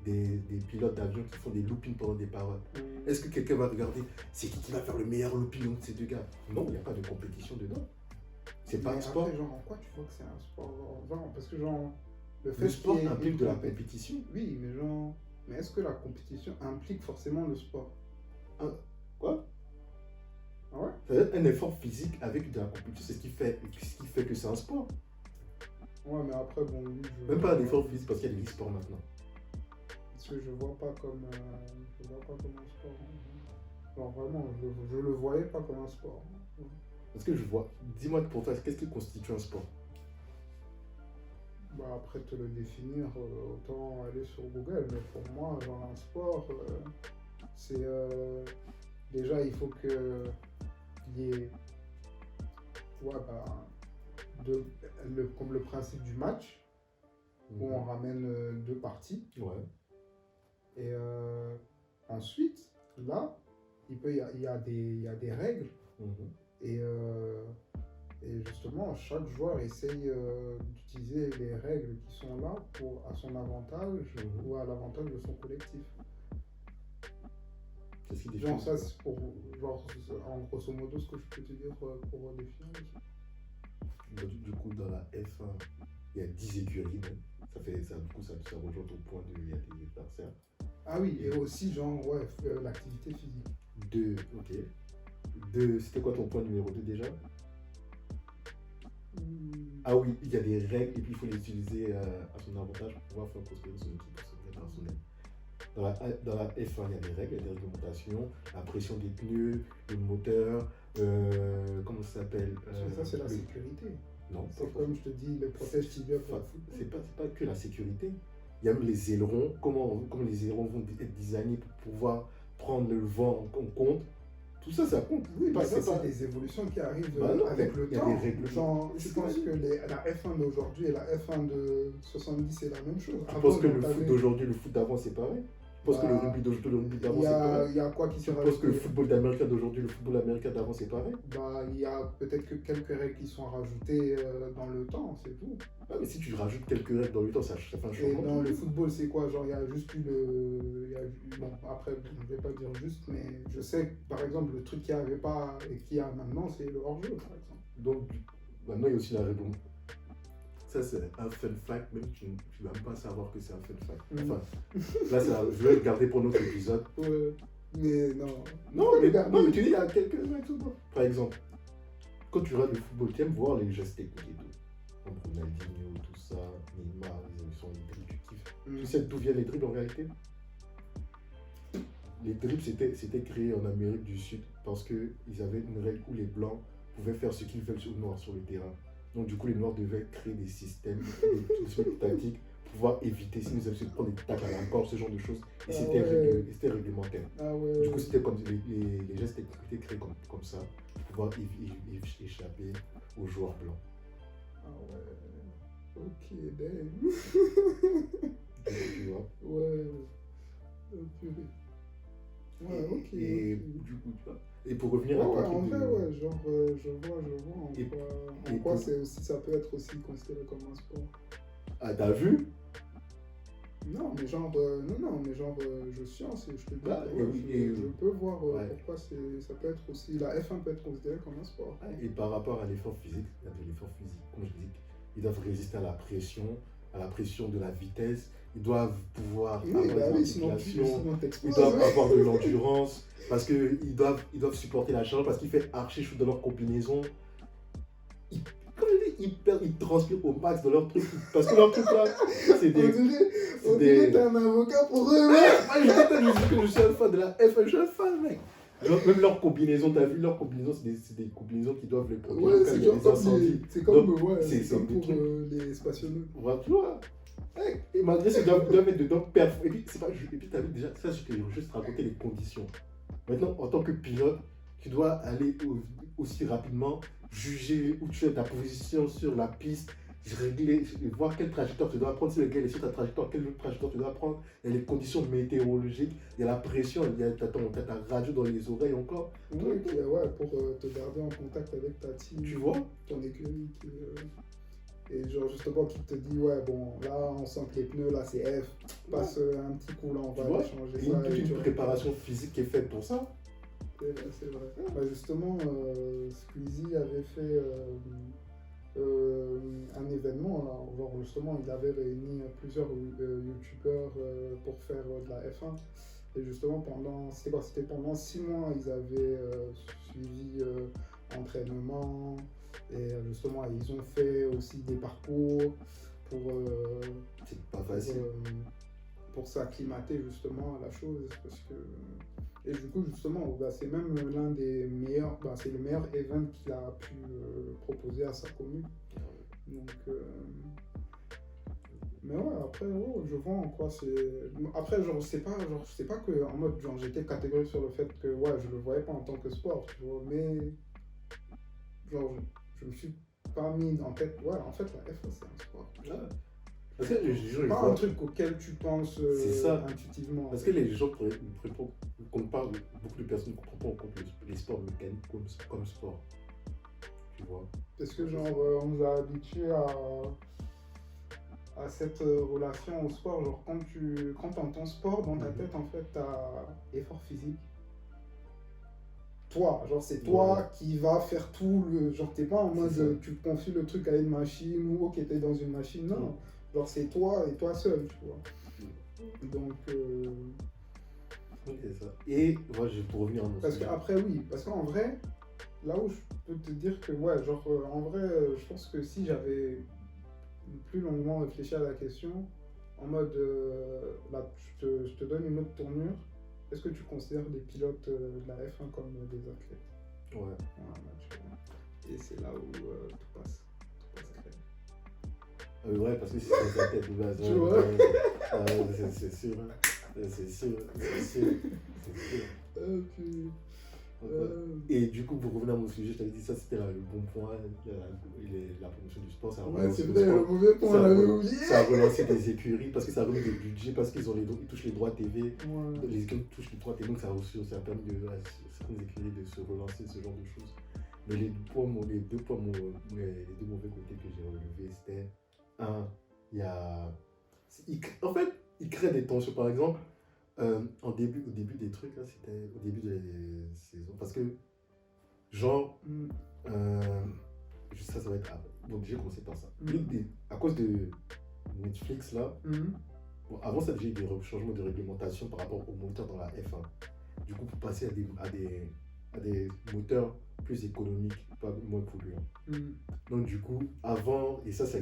des pilotes d'avion qui font des loopings pendant des paroles. Est-ce que quelqu'un va regarder, c'est qui va faire le meilleur looping entre ces deux gars? Non, il n'y a pas de compétition dedans. C'est pas un sport. Après, genre, en quoi tu vois que c'est un sport? Genre, parce que genre, le sport implique de la compétition. Oui, mais genre, mais est-ce que la compétition implique forcément le sport? Quoi? Ah ouais? C'est un effort physique avec de la compétition, c'est ce qui fait que c'est un sport. Ouais, mais après, bon, oui, même pas un effort physique parce qu'il y a des e-sports maintenant. Parce que je vois pas comme un sport. Genre vraiment, je le voyais pas comme un sport. Parce que dis-moi pour toi, qu'est-ce qui constitue un sport? Bah après te le définir, autant aller sur Google, mais pour moi, genre un sport, c'est déjà il faut qu'il y ait comme le principe du match, où on ramène deux parties. Ouais. Et ensuite, là, il y a des règles. Et justement, chaque joueur essaye d'utiliser les règles qui sont là à son avantage ou à l'avantage de son collectif. Qu'est-ce qui genre ça, c'est en grosso modo ce que je peux te dire pour définir. Du coup, dans la F1, il y a 10 écuries. Du coup, ça rejoint ton point il y a des adversaires. Ah oui, et aussi genre, l'activité physique. C'était quoi ton point numéro 2 déjà? Ah oui, il y a des règles et puis il faut les utiliser à son avantage pour pouvoir faire prospérer son équipe personnelle. Dans la F1, il y a des règles, il y a des réglementations, la pression des pneus, le moteur, comment ça s'appelle ça, c'est la sécurité. Non, c'est comme je te dis, le protège tibia pour le foot. C'est pas que la sécurité. Il y a même les ailerons, comment les ailerons vont être designés pour pouvoir prendre le vent en compte. Tout ça, ça compte. Oui, Bah, ça, c'est pas... c'est des évolutions qui arrivent Bah non, avec le il y a temps. des règlements. Genre, je C'est pense pas- que la F1 d'aujourd'hui et la F1 de 70, c'est la même chose. Tu Avant, penses que genre, le foot t'avais- d'aujourd'hui, le foot d'avant, c'est pareil? Tu penses que le Bah, rugby d'aujourd'hui, le rugby d'avant, il y c'est pareil? il y a quoi qui Tu s'est penses que le rajouté? football d'américain d'aujourd'hui, le football américain d'avant, c'est pareil? Bah, il y a peut-être que quelques règles qui sont rajoutées dans le temps, c'est tout. Ah, mais si tu rajoutes quelques règles dans le temps, ça fait un Et changement. dans le football, c'est quoi? Genre, il y a juste eu le. Bon, après, je ne vais pas dire juste, mais je sais que, par exemple, le truc qu'il n'y avait pas et qu'il y a maintenant, c'est le hors-jeu, par exemple. Donc, maintenant, il y a aussi la règle. Ça, c'est un fun fact, même tu ne vas même pas savoir que c'est un fun fact. Enfin, là, je vais le garder pour notre épisode. Ouais, mais non. Non, mais tu dis, il y a quelques règles. Par exemple, quand tu regardes le football, tu aimes voir les gestes techniques et tout. Donc, Ronaldinho, tout ça, Neymar, ils sont les dribbles, tu kiffes. Tu sais d'où viennent les dribbles en réalité? Les dribbles, c'était créé en Amérique du Sud parce qu'ils avaient une règle où les Blancs pouvaient faire ce qu'ils veulent aux Noirs sur le terrain. Donc, du coup, les Noirs devaient créer des systèmes, des tactiques pour pouvoir éviter, si nous avions se prendre des tacles à la gorge, ce genre de choses. Et c'était réglementaire. Ah ouais. Du coup, c'était comme les gestes étaient créés comme ça pour pouvoir échapper aux joueurs blancs. Ah ouais. Ok, damn. Tu vois. Ouais. Oh, purée. Ouais, ok. Et du coup, tu vois. Et pour revenir à Ouais, ton en truc vrai, de... ouais, genre, je vois en quoi c'est aussi, ça peut être aussi considéré comme un sport. Ah, t'as vu? Non, mais genre, je science et je te dis, Bah, ouais, et je peux voir ouais. pourquoi ça peut être aussi, la F1 peut être considérée comme un sport. Et par rapport à l'effort physique, comme je dis, ils doivent résister à la pression de la vitesse, ils doivent pouvoir Oui, avoir bah des oui, sinon articulations, ils t'exploses. doivent avoir de l'endurance, parce qu'ils doivent supporter la chaleur, parce qu'il fait archi chaud dans leur combinaison. Comme je dis, ils transpirent au max dans leur truc, parce que leur truc là, c'est des... On dirait que t'es un avocat pour eux, Ouais, moi je suis un fan de la F1, je suis un fan, mec. Genre, même leur combinaison, t'as vu, leur combinaison, c'est des combinaisons qui doivent les protéger ouais, quand il y a des incendies. c'est comme, Donc, ouais, c'est c'est comme des pour trucs. les spationeux. Voilà, tu vois. Et malgré ça, ils doivent être dedans perf. Et puis, t'as vu déjà, ça, je t'ai juste raconté les conditions. Maintenant, en tant que pilote, tu dois aller aussi rapidement, juger où tu es, ta position sur la piste, régler, voir quelle trajectoire tu dois prendre. Si le gars est sur ta trajectoire, quelle autre trajectoire tu dois prendre. Il y a les conditions météorologiques, il y a la pression, t'as ta radio dans les oreilles encore. Ouais, pour te garder en contact avec ta team, Tu vois? ton écurie. Et genre, justement, qui te dit, ouais, bon, là, on sent que les pneus, là, c'est F. Passe un petit coup, là, on Tu va vois? changer Il y a ça. toute et une tu préparation physique qui est faite pour ça. C'est vrai. Bah, justement, Squeezie avait fait un événement, là, genre, justement, il avait réuni plusieurs youtubeurs pour faire de la F1. Et justement, c'était pendant 6 mois, ils avaient suivi entraînement. Et justement, ils ont fait aussi des parcours C'est pas facile. pour s'acclimater justement à la chose. Parce que... Et du coup, justement, bah, c'est même l'un des meilleurs, bah, c'est le meilleur event qu'il a pu proposer à sa commune. Donc, mais ouais, après, je vois en quoi c'est. Après, genre, c'est pas que en mode, genre, j'étais catégorique sur le fait que, ouais, je le voyais pas en tant que sport, tu vois, mais. Genre, je me suis pas mis en tête, ouais, en fait, la F1, c'est un sport. Ouais. Parce que les gens, C'est pas un truc auquel tu penses c'est ça. intuitivement. Parce que les gens comparent, beaucoup de personnes ne comprennent pas en compte les sports mécaniques comme sport. Tu vois? Parce que, genre, on nous a habitués à cette relation au sport. Genre, quand t'entends sport, dans ta tête, en fait, t'as effort physique. Toi, genre, c'est toi qui va faire tout le. Genre, t'es pas en mode tu confies le truc à une machine ou ok, t'es dans une machine. Non. Genre, c'est toi et toi seul, tu vois. Donc. C'est ça. Et moi, je vais pour revenir à mon Parce sujet. qu'après, oui. Parce qu'en vrai, là où je peux te dire que, ouais, genre, en vrai, je pense que si j'avais plus longuement réfléchi à la question, en mode, là, je te donne une autre tournure. Est-ce que tu considères des pilotes de la F1 comme des athlètes? Ouais. Voilà, tu vois. Et c'est là où tout passe. Tout passe crème. Ouais, parce que c'est la tête de base. Tu vois? C'est sûr. C'est sûr. Ok. Et du coup, pour revenir à mon sujet, je t'avais dit ça, c'était le bon point, la promotion du sport. Ça a Ouais, relancé c'est le vrai, le sport. mauvais point, on Ça a, l'avait oublié. ça a relancé des écuries parce que ça a remis des budgets, parce qu'ils ils touchent les droits TV. Ouais. Les écuries touchent les droits TV, donc ça a aussi ça a permis à certaines écuries de se relancer, ce genre de choses. Mais les deux mauvais côtés que j'ai relevés, c'était un, il y a. En fait, ils créent des tensions. Par exemple, au début des trucs, là, c'était au début de la saison. Parce que, genre, ça va être. Bon, déjà, commencé par ça. À cause de Netflix, là, bon, avant ça, j'ai eu des changements de réglementation par rapport aux moteurs dans la F1. Du coup, pour passer à des moteurs plus économiques, pas moins polluants. Donc du coup, avant, et ça a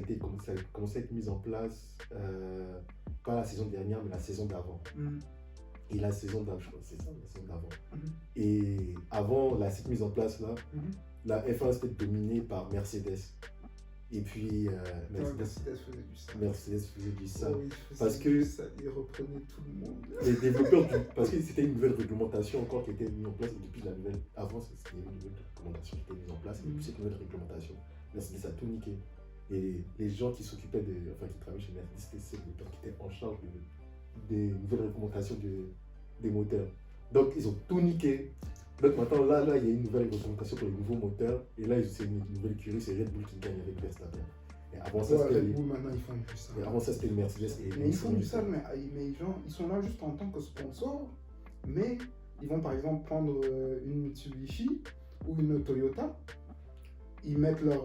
commencé à être mis en place, pas la saison dernière, mais la saison d'avant. Et la saison d'avant, je crois que c'est ça, la saison d'avant. Et avant cette mise en place là, la F1 c'était dominée par Mercedes. Et puis Mercedes faisait du sale. Oui, parce que ils reprenaient tout le monde. Les développeurs, parce que c'était une nouvelle réglementation encore qui était mise en place. Et depuis la nouvelle, avant c'était une nouvelle réglementation qui était mise en place. Et depuis cette nouvelle réglementation, Mercedes a tout niqué. Et les gens qui s'occupaient qui travaillaient chez Mercedes, c'était ces développeurs qui étaient en charge des nouvelles réglementations des moteurs. Donc ils ont tout niqué. Donc maintenant, là, il y a une nouvelle réglementation pour les nouveaux moteurs. Et là, c'est une nouvelle écurie, c'est Red Bull qui gagne avec Verstappen. Et avant ça, c'était Red Bull, maintenant, ils font du sale. Et avant ça, c'était Mercedes. Mais ils font du sale, mais genre, ils sont là juste en tant que sponsor. Mais ils vont par exemple prendre une Mitsubishi ou une Toyota. Ils mettent leur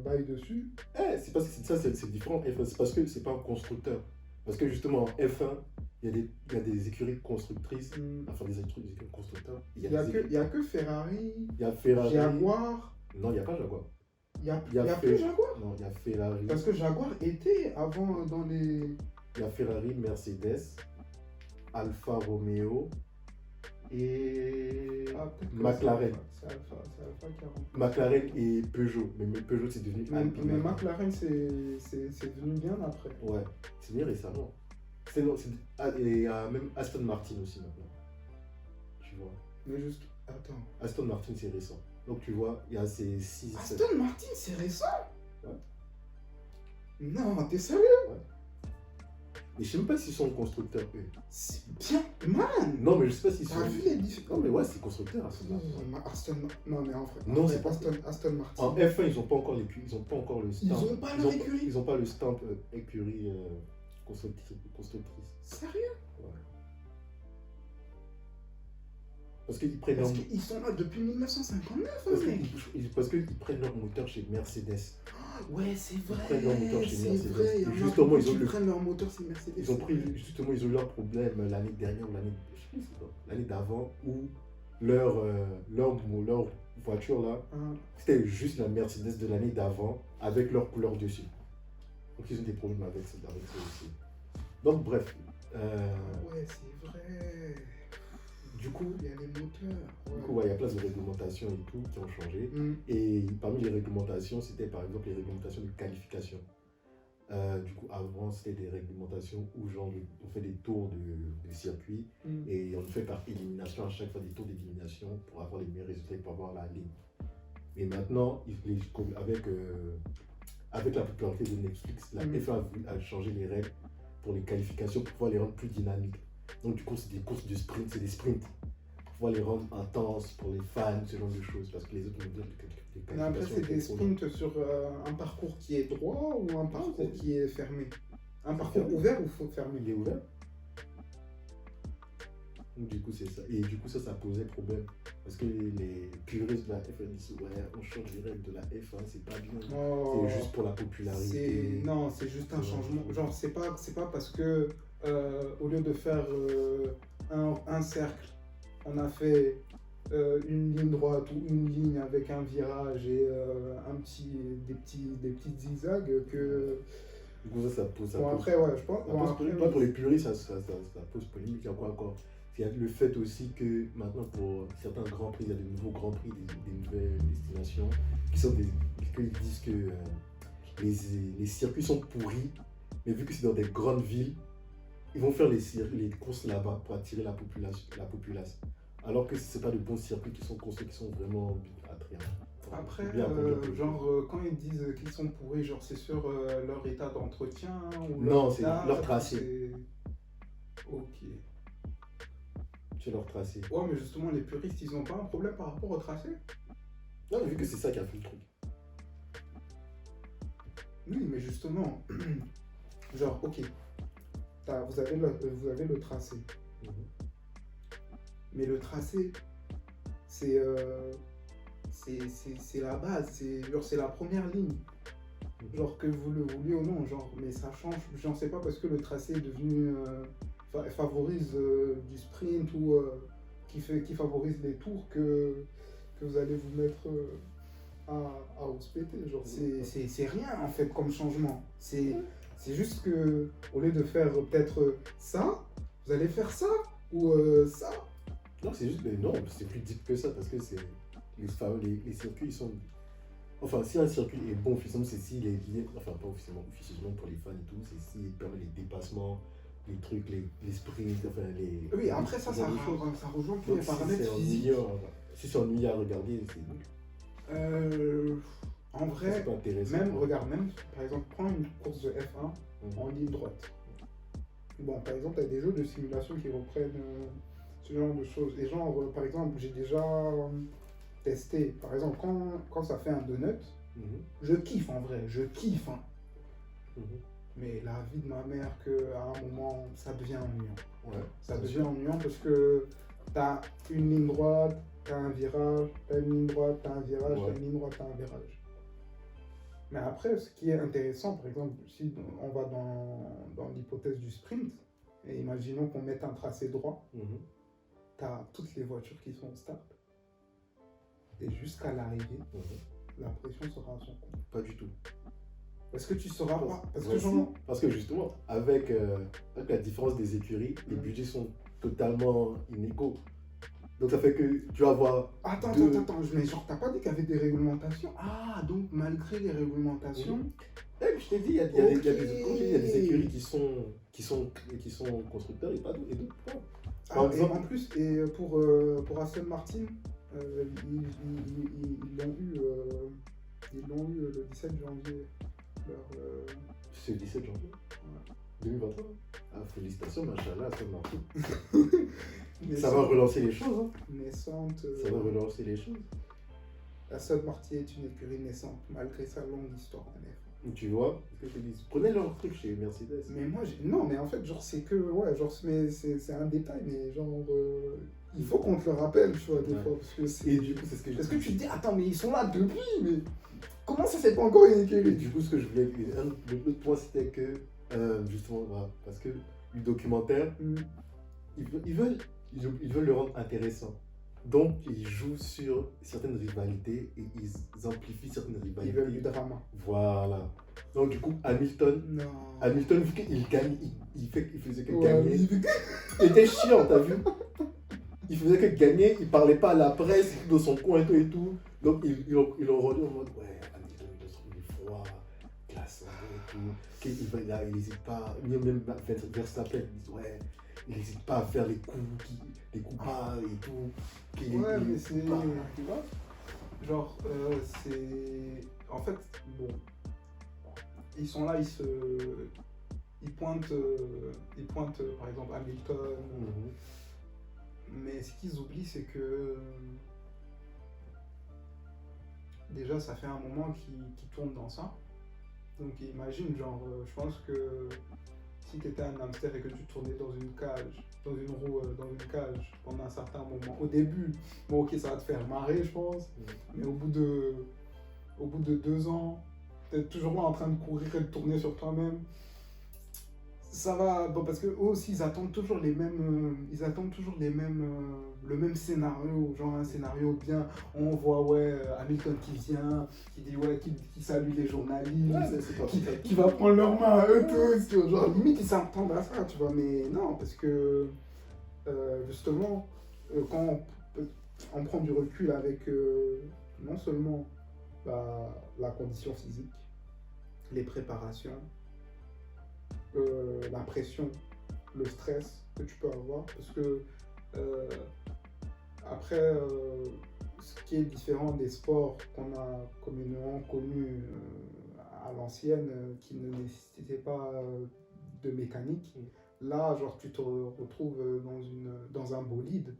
bail dessus. C'est parce que c'est différent. C'est parce que c'est pas un constructeur. Parce que justement, en F1, il y a des écuries constructrices, enfin des écuries constructeurs. Il n'y a que Ferrari, il y a Ferrari, Jaguar. Non, il n'y a pas Jaguar. Il n'y a plus Jaguar. Non, il y a Ferrari. Parce que Jaguar était avant dans les... Il y a Ferrari, Mercedes, Alfa Romeo et McLaren. C'est Alfa qui a rempli. McLaren et Peugeot. Mais Peugeot, c'est devenu... Mais McLaren, c'est venu bien après. Ouais, c'est venu récemment. Et il y a même Aston Martin aussi maintenant. Tu vois. Mais juste... Attends. Aston Martin, c'est récent. Donc tu vois, il y a ces 6... Aston Martin, c'est récent? Ouais. Non, t'es sérieux? Ouais. Mais je sais même pas s'ils sont constructeurs, eux. C'est bien, man! Non, mais je sais pas s'ils sont... T'as vu les différences? Non, mais ouais, c'est constructeur, Aston Martin. Non, mais en vrai, non, c'est pas Aston Martin. En F1, ils n'ont pas encore l'écurie, ils n'ont pas encore le stamp. Ils n'ont pas leur écurie? Ils n'ont pas le stamp écurie constructrice. Sérieux? Ouais. Parce qu'ils prennent leur... qu'ils sont là depuis 1959, parce qu'ils prennent leur moteur chez Mercedes. Ouais, c'est vrai. Ils prennent leur moteur chez Mercedes. Vrai. Et justement, ils prennent leur moteur chez Mercedes. Ils ont eu leur problème l'année dernière ou l'année d'avant où leur voiture là, c'était juste la Mercedes de l'année d'avant avec leur couleur dessus. Donc ils ont des problèmes avec ça aussi. Donc bref. Ouais, c'est vrai. Du coup, il y a les moteurs. Du coup, il y a plein de réglementations et tout qui ont changé. Et parmi les réglementations, c'était par exemple les réglementations de qualification. Du coup, avant, c'était des réglementations où genre, on fait des tours de circuit et on fait par élimination à chaque fois des tours d'élimination pour avoir les meilleurs résultats et pour avoir la ligne. Et maintenant, avec la popularité de Netflix, la F1 a changé les règles pour les qualifications pour pouvoir les rendre plus dynamiques. Donc du coup, c'est des courses de sprint, c'est des sprints. Pour pouvoir les rendre intenses pour les fans, ce genre de choses. Parce que les autres modèles de qualification... Après, c'est des sprints sur un parcours qui est droit ou un parcours qui est fermé? Un parcours ouvert ou fermé? Il est ouvert. Donc du coup, c'est ça. Et du coup, ça posait problème. Parce que les puristes de la F1 disent ouais, on change les règles de la F1, c'est pas bien. C'est juste pour la popularité. Non, c'est juste un changement. Genre, c'est pas parce que au lieu de faire un cercle, on a fait une ligne droite ou une ligne avec un virage et des petits zigzags que... Du coup, ça pose... après, ouais, je pense... Pour les puristes, ça pose polémique. Il y a quoi encore? Il y a le fait aussi que maintenant, pour certains grands prix, il y a de nouveaux grands prix, des nouvelles destinations, qu'ils disent que les circuits sont pourris, mais vu que c'est dans des grandes villes, ils vont faire les courses là-bas pour attirer la populace. Alors que c'est pas de bons circuits qui sont construits, qui sont vraiment attrayants. Après, Bien conduire le genre, quand ils disent qu'ils sont pourris, genre, c'est sur leur état d'entretien ou Non, leur c'est date, leur tracé. Ok. C'est leur tracé. Ouais, mais justement, les puristes, ils ont pas un problème par rapport au tracé? Non, vu que c'est ça qui a fait le truc. Oui, mais justement, genre, ok, vous avez le tracé. Mhm. Mais le tracé, c'est la base, c'est la première ligne. Genre que vous le vouliez ou non, genre, mais ça change. J'en sais pas parce que le tracé est devenu favorise du sprint ou qui favorise les tours que vous allez vous mettre à rouspéter. Genre, c'est rien en fait comme changement. C'est juste que au lieu de faire peut-être ça, vous allez faire ça ou ça. Non, c'est juste, mais non, c'est plus deep que ça parce que c'est les circuits, ils sont. Enfin, si un circuit est bon, officiellement, c'est s'il est lié, enfin, pas officiellement pour les fans et tout, c'est s'il permet les dépassements, les trucs, les sprints, enfin, les. Oui, après ça rejoint tous les paramètres physiques. Si c'est ennuyeux à regarder, c'est. En vrai, C'est pas intéressant. même, regarde, même, par exemple, prends une course de F1 en ligne droite. Bon, par exemple, il y a des jeux de simulation qui reprennent ce genre de choses. Et genre, par exemple, j'ai déjà testé, par exemple, quand ça fait un donut, je kiffe en vrai, je kiffe. Hein. Mais la vie de ma mère, qu'à un moment, ça devient ennuyant. Ouais, ça devient ennuyant parce que t'as une ligne droite, t'as un virage, t'as une ligne droite, t'as un virage, t'as une ligne droite, t'as un virage. Mais après, ce qui est intéressant, par exemple, si on va dans l'hypothèse du sprint, et imaginons qu'on mette un tracé droit, t'as toutes les voitures qui sont au start, et jusqu'à l'arrivée, la pression sera à son compte. Pas du tout. Parce que tu sauras pas. Parce que justement, avec la différence des écuries, les budgets sont totalement inégaux. Donc ça fait que tu vas avoir. Attends, mais genre, t'as pas dit qu'il y avait des réglementations? Ah, donc malgré les réglementations. Je t'ai dit, il y a des écuries qui sont constructeurs et pas d'autres. Par exemple, en plus, et pour Aston Martin, ils l'ont eu le 17 janvier. C'est le 17 janvier 2023. Ah, félicitations, machallah, Aston Martin. Ça va relancer les choses. Hein. Naissante. Ça va relancer les choses. Aston Martin est une écurie naissante, malgré sa longue histoire en F1. Tu vois ce que je te dis. Prenez leur truc chez Mercedes. Mais moi, non, mais en fait, genre, c'est que, ouais, genre, c'est un détail, mais genre, il faut qu'on te le rappelle, tu vois, des fois, parce que c'est. Et du coup, c'est ce que Parce que tu te dis, attends, mais ils sont là depuis, mais comment ça c'est pas encore une écurie? Et du coup, ce que je voulais. Le point, c'était que, justement, voilà, parce que le documentaire, ils veulent le rendre intéressant. Donc, ils jouent sur certaines rivalités et ils amplifient certaines rivalités. Ils veulent du drama. Voilà. Donc, du coup, Hamilton, vu qu'il gagne, il faisait que gagner. Il était chiant, t'as vu? Il faisait que gagner, il parlait pas à la presse, dans son coin et tout. Donc, ils l'ont rendu en mode, ouais, Hamilton, il est froid, glaçant et tout. Il n'hésite pas, même Verstappen, il dit, ouais. Il n'hésite pas à faire les coups bas et tout. Ouais, mais c'est. Tu vois? Genre, c'est. En fait, bon. Ils sont là, ils pointent par exemple Hamilton. Mais ce qu'ils oublient, c'est que. Déjà, ça fait un moment qu'ils tournent dans ça. Donc, imagine, genre, je pense que. Si tu étais un hamster et que tu tournais dans une cage, dans une roue, dans une cage pendant un certain moment, au début, bon ok ça va te faire marrer je pense, mais au bout de 2 ans, tu es toujours là en train de courir et de tourner sur toi-même, ça va, bon, parce que eux aussi ils attendent toujours le même scénario, genre un scénario bien, on voit ouais Hamilton qui vient, qui dit ouais, qui salue les journalistes, qui va prendre leur main à eux tous, tu vois, genre limite ils s'attendent à ça, tu vois, mais non, parce que justement, quand on prend du recul avec non seulement la condition physique, les préparations, la pression, le stress que tu peux avoir, parce que Après, ce qui est différent des sports qu'on a communément connus à l'ancienne, qui ne nécessitaient pas de mécanique, là, genre, tu te retrouves dans un bolide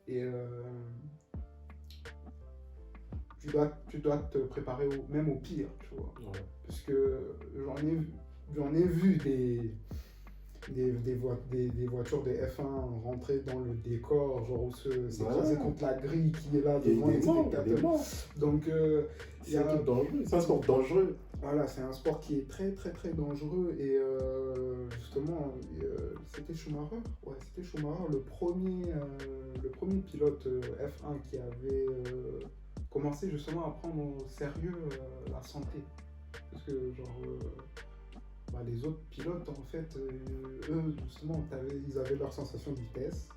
et tu dois te préparer même au pire, tu vois. Ouais. Parce que j'en ai vu des voitures de F1 rentrer dans le décor, genre où s'écraser contre la grille qui est là devant les spectateurs. Donc, c'est un truc dangereux, c'est un sport dangereux. Voilà, c'est un sport qui est très très très dangereux et justement, c'était Schumacher. Ouais, c'était Schumacher, le premier pilote F1 qui avait commencé justement à prendre au sérieux la santé. Parce que genre, les autres pilotes, en fait, eux, justement, ils avaient leur sensation de vitesse,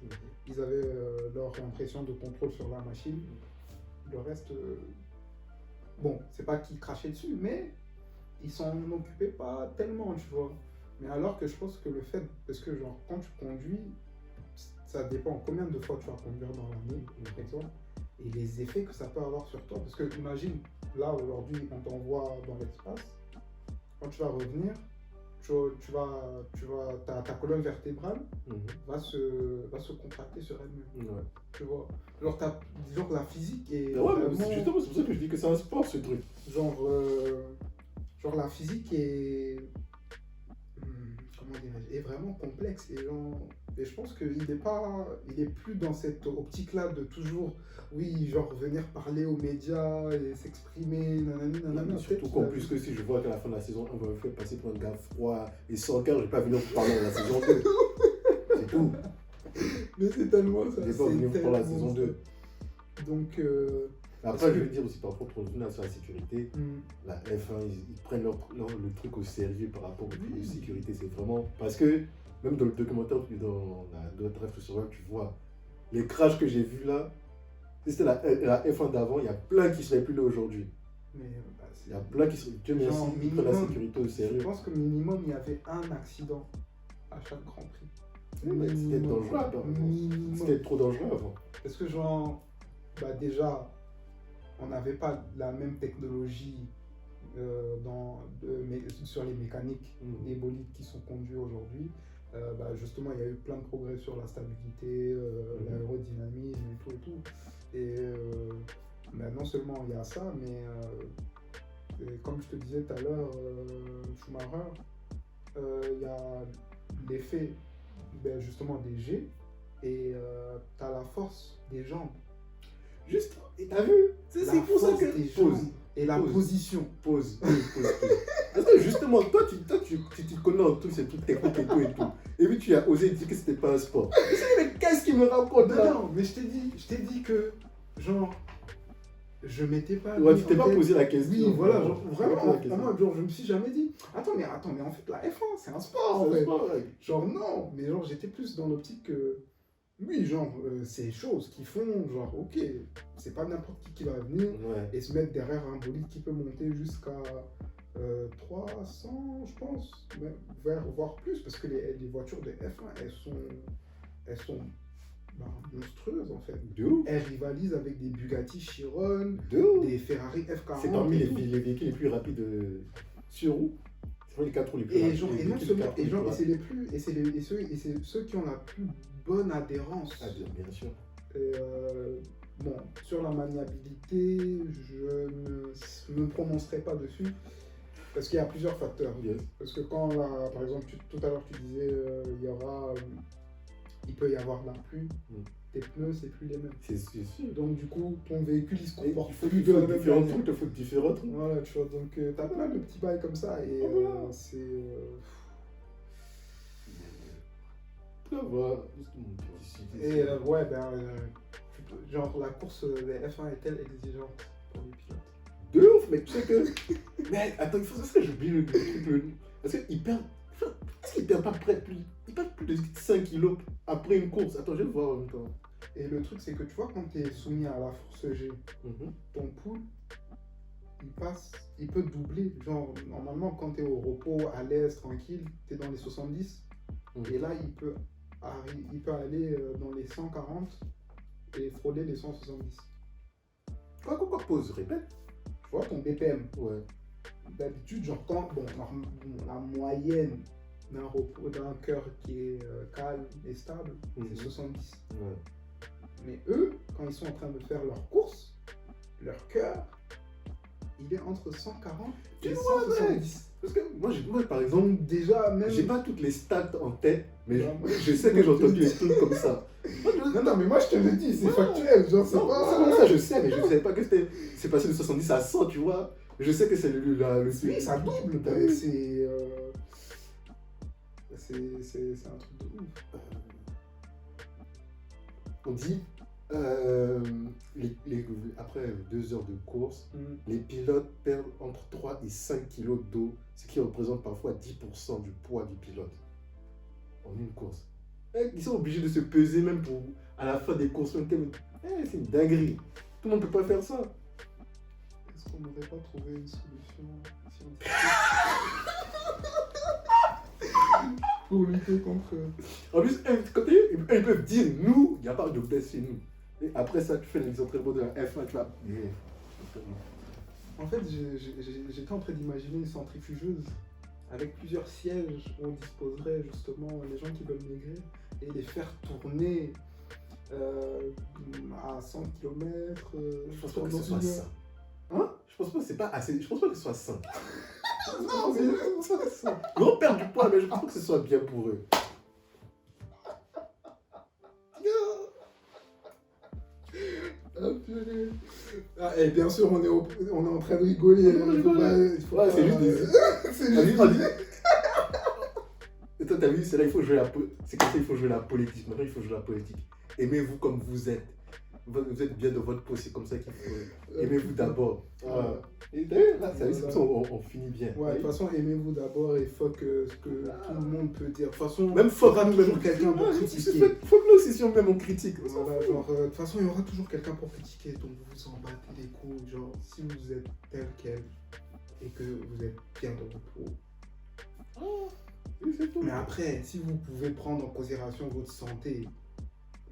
ils avaient leur impression de contrôle sur la machine. Le reste, bon, c'est pas qu'ils crachaient dessus, mais ils s'en occupaient pas tellement, tu vois. Mais alors que je pense que le fait, parce que genre, quand tu conduis, ça dépend combien de fois tu vas conduire dans l'année, par exemple, et les effets que ça peut avoir sur toi. Parce que imagine, là, aujourd'hui, on t'envoie dans l'espace, quand tu vas revenir, ta colonne vertébrale va se contracter sur elle-même. Ouais. Tu vois, genre la physique est Ouais, vraiment... c'est justement, c'est pour ça que je dis que c'est un sport, ce truc. Genre la physique est... comment dirais-je, est vraiment complexe. Et je pense qu'il est plus dans cette optique-là de toujours, oui, genre venir parler aux médias et s'exprimer, nanana. Surtout qu'en plus que si je vois qu'à la fin de la saison 1, on va me faire passer pour un gars froid et sans cœur, je vais pas venir vous parler de la saison 2. C'est tout. Mais c'est tellement ça. Je vais pas venir vous parler de la saison 2. Donc... Après, je veux dire aussi, par contre, on revient sur la sécurité. La F1, ils prennent le truc au sérieux par rapport aux sécurité. C'est vraiment... Parce que, même dans le documentaire, dans la Drive to Survive, tu vois, les crashs que j'ai vus là, si c'était la F1 d'avant, il y a plein qui ne seraient plus là aujourd'hui. Il y a plein qui seraient... Dieu merci, ils prennent la sécurité au sérieux. Je pense que minimum, il y avait un accident à chaque Grand Prix. C'était dangereux avant. C'était trop dangereux avant. Parce que genre, déjà, on n'avait pas la même technologie sur les mécaniques des bolides qui sont conduits aujourd'hui. Justement, il y a eu plein de progrès sur la stabilité, l'aérodynamisme et tout. Et non seulement il y a ça, mais comme je te disais tout à l'heure, Schumacher, il y a l'effet justement des G et tu as la force des jambes. Juste, et t'as vu? C'est pour ça que... Pause. Et la position. Pause. Parce que justement, toi, tu connais en tous ces trucs techniques et tout. Et puis tu as osé dire que c'était pas un sport. Mais qu'est-ce qu'il me raconte là? Non, mais je t'ai dit que, genre, je m'étais pas... Ouais, tu t'es pas posé la question. Oui, voilà, genre, vraiment, genre, je me suis jamais dit, attends, mais en fait, la F1, c'est un sport, en fait. Genre, non, mais genre, j'étais plus dans l'optique que... Oui, genre, ces choses qui font, genre, ok, c'est pas n'importe qui va venir et se mettre derrière un bolide qui peut monter jusqu'à 300, je pense, voire plus, parce que les voitures de F1, elles sont monstrueuses, en fait. Elles rivalisent avec des Bugatti Chiron, des Ferrari F40. C'est parmi les véhicules les plus rapides sur roue. C'est les 4 roues les plus rapides. Et non seulement, et c'est les plus, et c'est ceux qui ont la plus bonne adhérence. Ah bien sûr. Bon, sur la maniabilité, je ne me prononcerai pas dessus parce qu'il y a plusieurs facteurs. Yes. Parce que quand, par exemple, tout à l'heure tu disais, il peut y avoir de la pluie, tes pneus c'est plus les mêmes. C'est sûr. Donc du coup, ton véhicule il se comporte plus de la même manière. Il faut différents trucs. Voilà, tu vois, donc t'as plein de petits bails comme ça et c'est... Et genre la course des F1 est-elle exigeante pour les pilotes? De ouf, mais tu sais que... Mais attends, il faut ça que j'oublie le truc. Parce qu'ils perdent... Est-ce qu'ils perdent pas ils perdent plus de 5 kilos après une course? Attends, je vais voir en même temps. Et le truc c'est que tu vois quand tu es soumis à la force G, ton pool, il peut doubler. Genre normalement quand tu es au repos, à l'aise, tranquille, tu es dans les 70. Et là il peut aller dans les 140, et frôler les 170. Quoi, pause, répète. Tu vois, ton BPM, Ouais. d'habitude, genre quand, bon, la moyenne d'un repos, d'un cœur qui est calme et stable, Mhm. c'est 70. Ouais. Mais eux, quand ils sont en train de faire leur course, leur cœur, il est entre 140 et Tu vois, 170. Parce que moi, par exemple, Donc déjà, même... j'ai pas toutes les stats en tête, mais Non, moi, je sais que j'ai entendu des trucs comme ça. Non, mais moi je te le dis, c'est factuel, genre c'est Non, pas... c'est comme ça, je sais, mais je savais pas que c'est passé de 70 à 100, tu vois. Je sais que c'est le Oui, ça double, Bah bah, oui. c'est un truc de ouf. On dit, après 2 heures de course, les pilotes perdent entre 3 et 5 kilos d'eau, ce qui représente parfois 10% du poids du pilote en une course. Ils sont obligés de se peser même pour, à la fin des courses. C'est une dinguerie. Tout le monde ne peut pas faire ça. Est-ce qu'on n'aurait pas trouvé une solution scientifique pour lutter contre... En plus, quand ils peuvent dire, nous, il n'y a pas de baisse chez nous. Et après ça, tu fais les entraînements de la F1, tu vas... En fait, j'étais en train d'imaginer une centrifugeuse avec plusieurs sièges où on disposerait justement les gens qui veulent maigrir et les faire tourner à 100 km. Je pense pas que ce soit sain. Hein? Je pense pas que c'est pas assez. Je pense pas que ce soit sain. Non, mais je pense pas que c'est ça. Ils vont perdre du poids, mais je pense pas que ce soit bien pour eux. Ah, purée. Ah, et bien sûr, on est en train de rigoler. On rigole. Ouais, c'est juste des... C'est T'as juste vu, des... Et toi, t'as vu, c'est là il faut jouer c'est comme ça il faut jouer la politique. Maintenant, il faut jouer la politique. Aimez-vous comme vous êtes. Vous êtes bien dans votre peau, c'est comme ça qu'il faut. Aimez-vous d'abord. Voilà. Et là, ça, c'est comme ça on finit bien. Ouais, de toute façon, aimez-vous d'abord et fuck ce que tout le monde peut dire. De toute façon, Même fuck il y aura nous, toujours même quelqu'un pour critiquer. Fuck nous aussi si on même on critique. Voilà, genre, de toute façon, il y aura toujours quelqu'un pour critiquer, donc vous vous en battez les couilles. Genre, si vous êtes tel quel et que vous êtes bien dans votre peau. Oui, c'est tout. Mais après, si vous pouvez prendre en considération votre santé,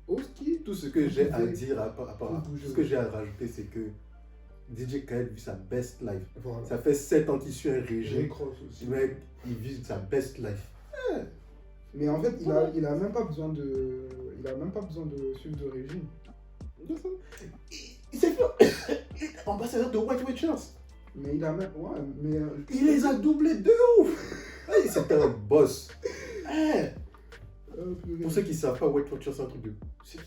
au ski, Tout ce que j'ai à dire, Vous tout ce que j'ai à rajouter, c'est que DJ Khaled vit sa best life. voilà. Ça fait 7 ans qu'il suit un J'ai régime. cross aussi. Le mec, il vit sa best life. Mais en fait, il a même pas besoin de suivre de régime. Il s'est fait ambassadeur de White Watchers. Mais il a même, ouais, mais Il les a doublés de ouf. C'était un boss. Pour ceux qui ne savent pas, White Watchers, c'est un truc de... C'est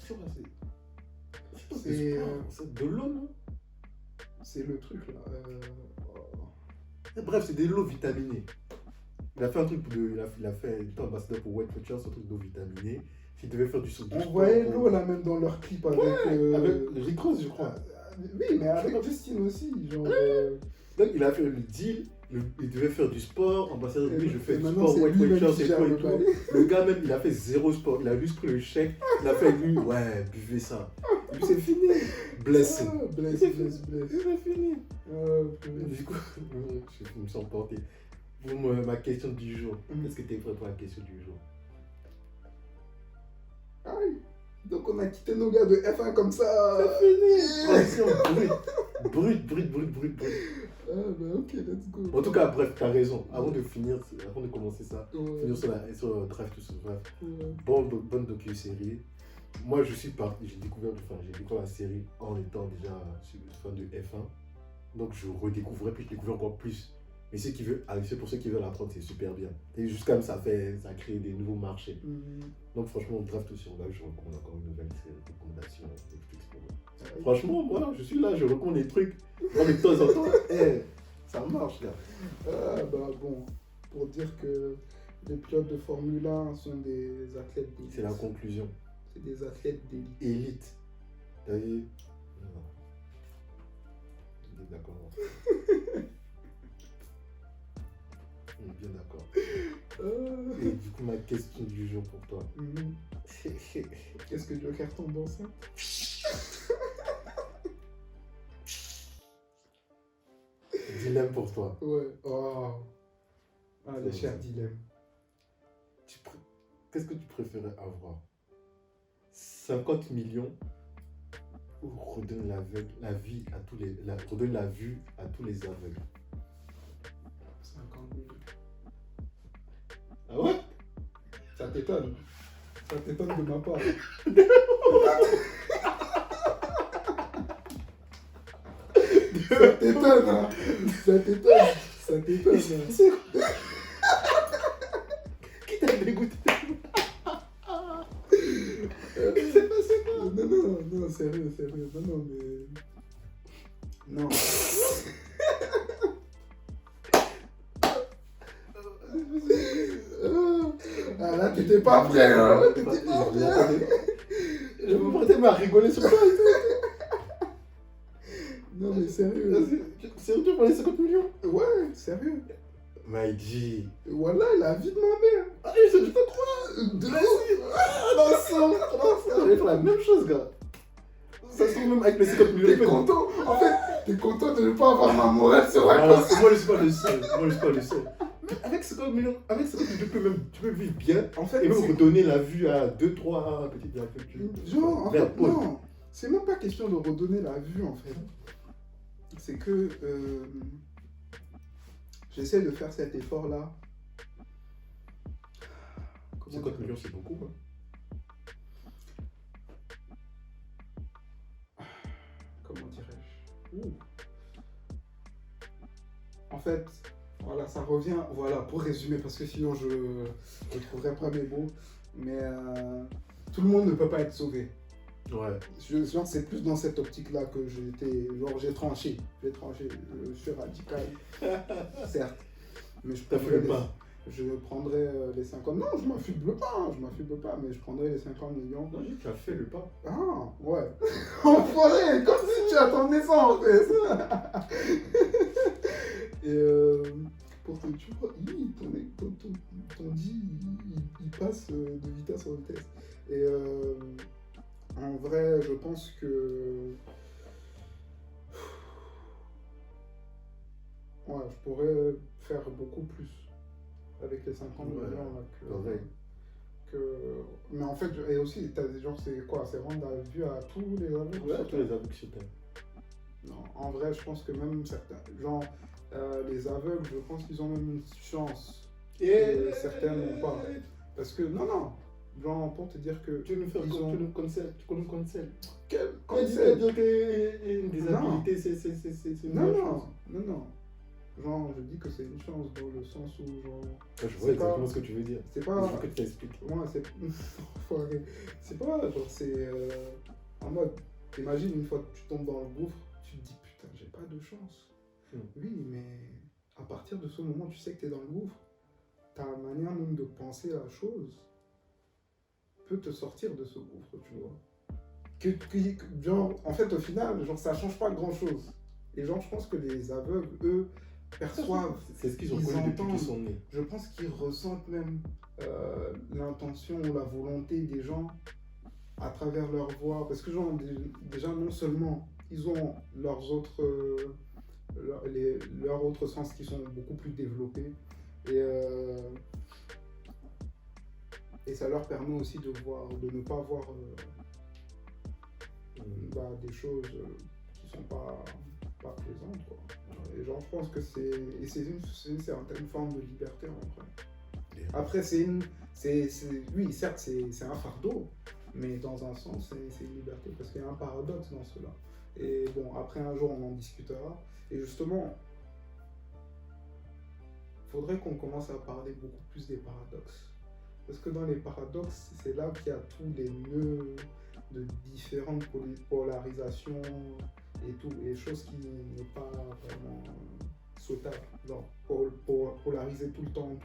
de l'eau, non? C'est le truc là. Bref, c'est de l'eau vitaminée. Il a fait un truc il a fait un ambassadeur pour White Watchers, un truc d'eau vitaminée. S'il devait faire du On voyait l'eau là même dans leur clip avec. Avec Rick Ross, je crois. Oui, mais avec Justine aussi. Genre, Donc il a fait le deal. Il devait faire du sport, ambassadeur de lui, je fais du maintenant, sport, c'est White lui-même Watchers qui et gère tout et le tout. bail. Le gars même, il a fait 0 sport. Il a juste pris le chèque. Il a fait lui, ouais, buvez ça. Et puis c'est fini. Blessé. Bless. C'est fini. Purée. Du coup, je me sens porté. Pour ma question du jour, est-ce que tu es prêt pour la question du jour? Aïe. Donc on a quitté nos gars de F1 comme ça. C'est fini. Transition brut. Ah bah ok, let's go. En tout cas, bref, t'as raison. Avant de commencer ça, Ouais. finir sur Drive to Survive, Ouais. bonne docu-série. Moi, j'ai découvert la série en étant déjà fan de F1. Donc, je redécouvrais, puis je découvrais encore plus. Mais c'est pour ceux qui veulent apprendre, c'est super bien. Et juste comme ça crée des nouveaux marchés. Donc, franchement, Drive to Survive, je recommande encore une nouvelle recommandation Netflix pour moi. Franchement, moi, je suis là, je recommande des trucs. Moi, de temps en temps, ça marche, là. Ah bah bon, pour dire que les pilotes de Formule 1 sont des athlètes d'élite. C'est la conclusion. C'est des athlètes d'élite. Élite. T'as vu? Non. On est d'accord. On est bien d'accord. Et du coup, ma question du jour pour toi. Est-ce que Joker tombe enceinte? Dilemme pour toi. Ouais. Oh. Ah, les chers dilemmes. Qu'est-ce que tu préférais avoir? 50 millions Ou redonne la vie à tous les... redonne la vue à tous les aveugles. 50 000. Ah ouais? Ça t'étonne. Ça t'étonne de ma part. Ça t'étonne, hein. Ça t'étonne. Ça t'étonne. Hein. Qui t'a dégoûté? C'est passé quoi? Non, sérieux. Non, mais... Non. Ah là, t'étais pas prêt, hein. T'étais pas prêt. Je me prêtais à rigoler sur ça. Non, mais sérieux. Sérieux, tu parlais 50 millions? Ouais, sérieux. Maïdi. Voilà, la vie de ma mère. Ah, je te crois. J'allais faire la même chose, gars. Ça se trouve même avec les 50 millions. T'es content? En fait, t'es content de ne pas avoir ma morale sur la Voilà, conscience. moi, je suis pas le seul. Mais avec 50 millions, tu peux vivre bien En fait, et même redonner la vue à 2-3 petites aveugles. genre, en Vers fait, Paul. non. C'est même pas question de redonner la vue, en fait. C'est que j'essaie de faire cet effort-là. 50 millions, c'est beaucoup, hein. Comment dirais-je? En fait, voilà, ça revient, voilà, pour résumer, parce que sinon je ne trouverai pas mes mots, mais tout le monde ne peut pas être sauvé. Ouais. Genre, c'est plus dans cette optique-là que j'ai tranché, je suis radical, certes, mais je prendrais les 50, non, je m'affuble pas, mais je prendrais les 50 millions. Non, tu as fait le pas. Ah, ouais. Enfoiré, comme si tu attendais ça en fait. Et pour que tu vois, ton dit, il passe de vitesse en vitesse. Et en vrai, je pense que... Ouais, je pourrais faire beaucoup plus avec les 50 millions là, mais en fait, et aussi, genre, c'est quoi? C'est rendre la vue à tous les aveugles? Ouais, à tous les aveugles sur Terre. Non, en vrai, je pense que même certains, genre, les aveugles, je pense qu'ils ont même une chance. Et certains n'ont pas. Parce que, non, genre, pour te dire que... Tu nous cancel. Quel cancel? Tu veux dire qu'une disabilité, c'est une chance? Non. Genre, je dis que c'est une chance dans le sens où, genre... Je vois exactement ce que tu veux dire. C'est pas... Je veux que tu t'expliques. Moi, c'est... c'est pas, genre, c'est... en mode, imagine une fois que tu tombes dans le gouffre, tu te dis, putain, j'ai pas de chance. Oui, mais à partir de ce moment, tu sais que tu es dans le gouffre, ta manière même de penser la chose peut te sortir de ce gouffre, tu vois. Genre, en fait, au final, genre, ça change pas grand-chose. Et genre, je pense que les aveugles, eux, perçoivent... C'est ce qu'ils ont connu depuis qu'ils sont nés. Je pense qu'ils ressentent même l'intention ou la volonté des gens à travers leur voix. Parce que genre, déjà, non seulement ils ont leurs autres... leurs autres sens qui sont beaucoup plus développés et ça leur permet aussi de ne pas voir des choses qui sont pas plaisantes, quoi. Et genre, je pense que c'est une certaine forme de liberté en vrai. Après, oui, certes, c'est un fardeau, mais dans un sens, c'est une liberté parce qu'il y a un paradoxe dans cela. Et bon, après un jour, on en discutera. Et justement, il faudrait qu'on commence à parler beaucoup plus des paradoxes. Parce que dans les paradoxes, c'est là qu'il y a tous les nœuds de différentes polarisations et tout, et choses qui n'est pas vraiment souhaitable. Genre, polariser tout le temps.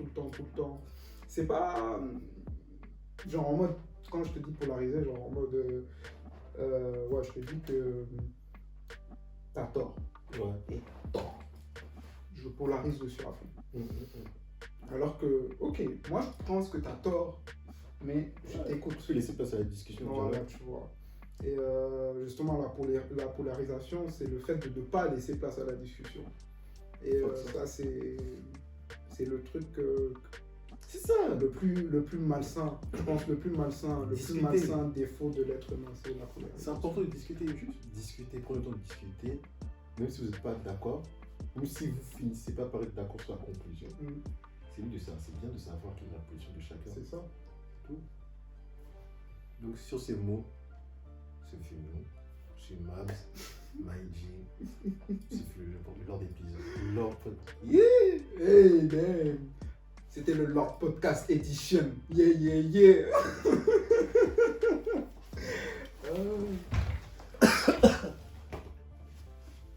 C'est pas... Genre en mode, quand je te dis polariser, genre en mode... ouais, je te dis que t'as tort. Ouais. Et tort. Je polarise dessus à fond. Alors que, ok, moi je pense que t'as tort, mais je t'écoute. Tu peux laisser passer à la discussion. Voilà, tu vois. Et justement, la polarisation, c'est le fait de ne pas laisser place à la discussion. Et ça, c'est le truc C'est ça. Le plus malsain, je pense le plus malsain défaut de l'être humain, c'est la colère. C'est important de discuter, juste discuter, prenez le temps de discuter, même si vous n'êtes pas d'accord, même si vous finissez pas par être d'accord sur la conclusion. C'est mieux de ça, c'est bien de savoir quelle est la position de chacun. C'est ça. Tout. Donc sur ces mots, c'est fini. Je suis Mabs, Maïji, c'est le Lord d'épisode. Lord Hey, damn. C'était le Lord Podcast Edition. Yeah, yeah, yeah.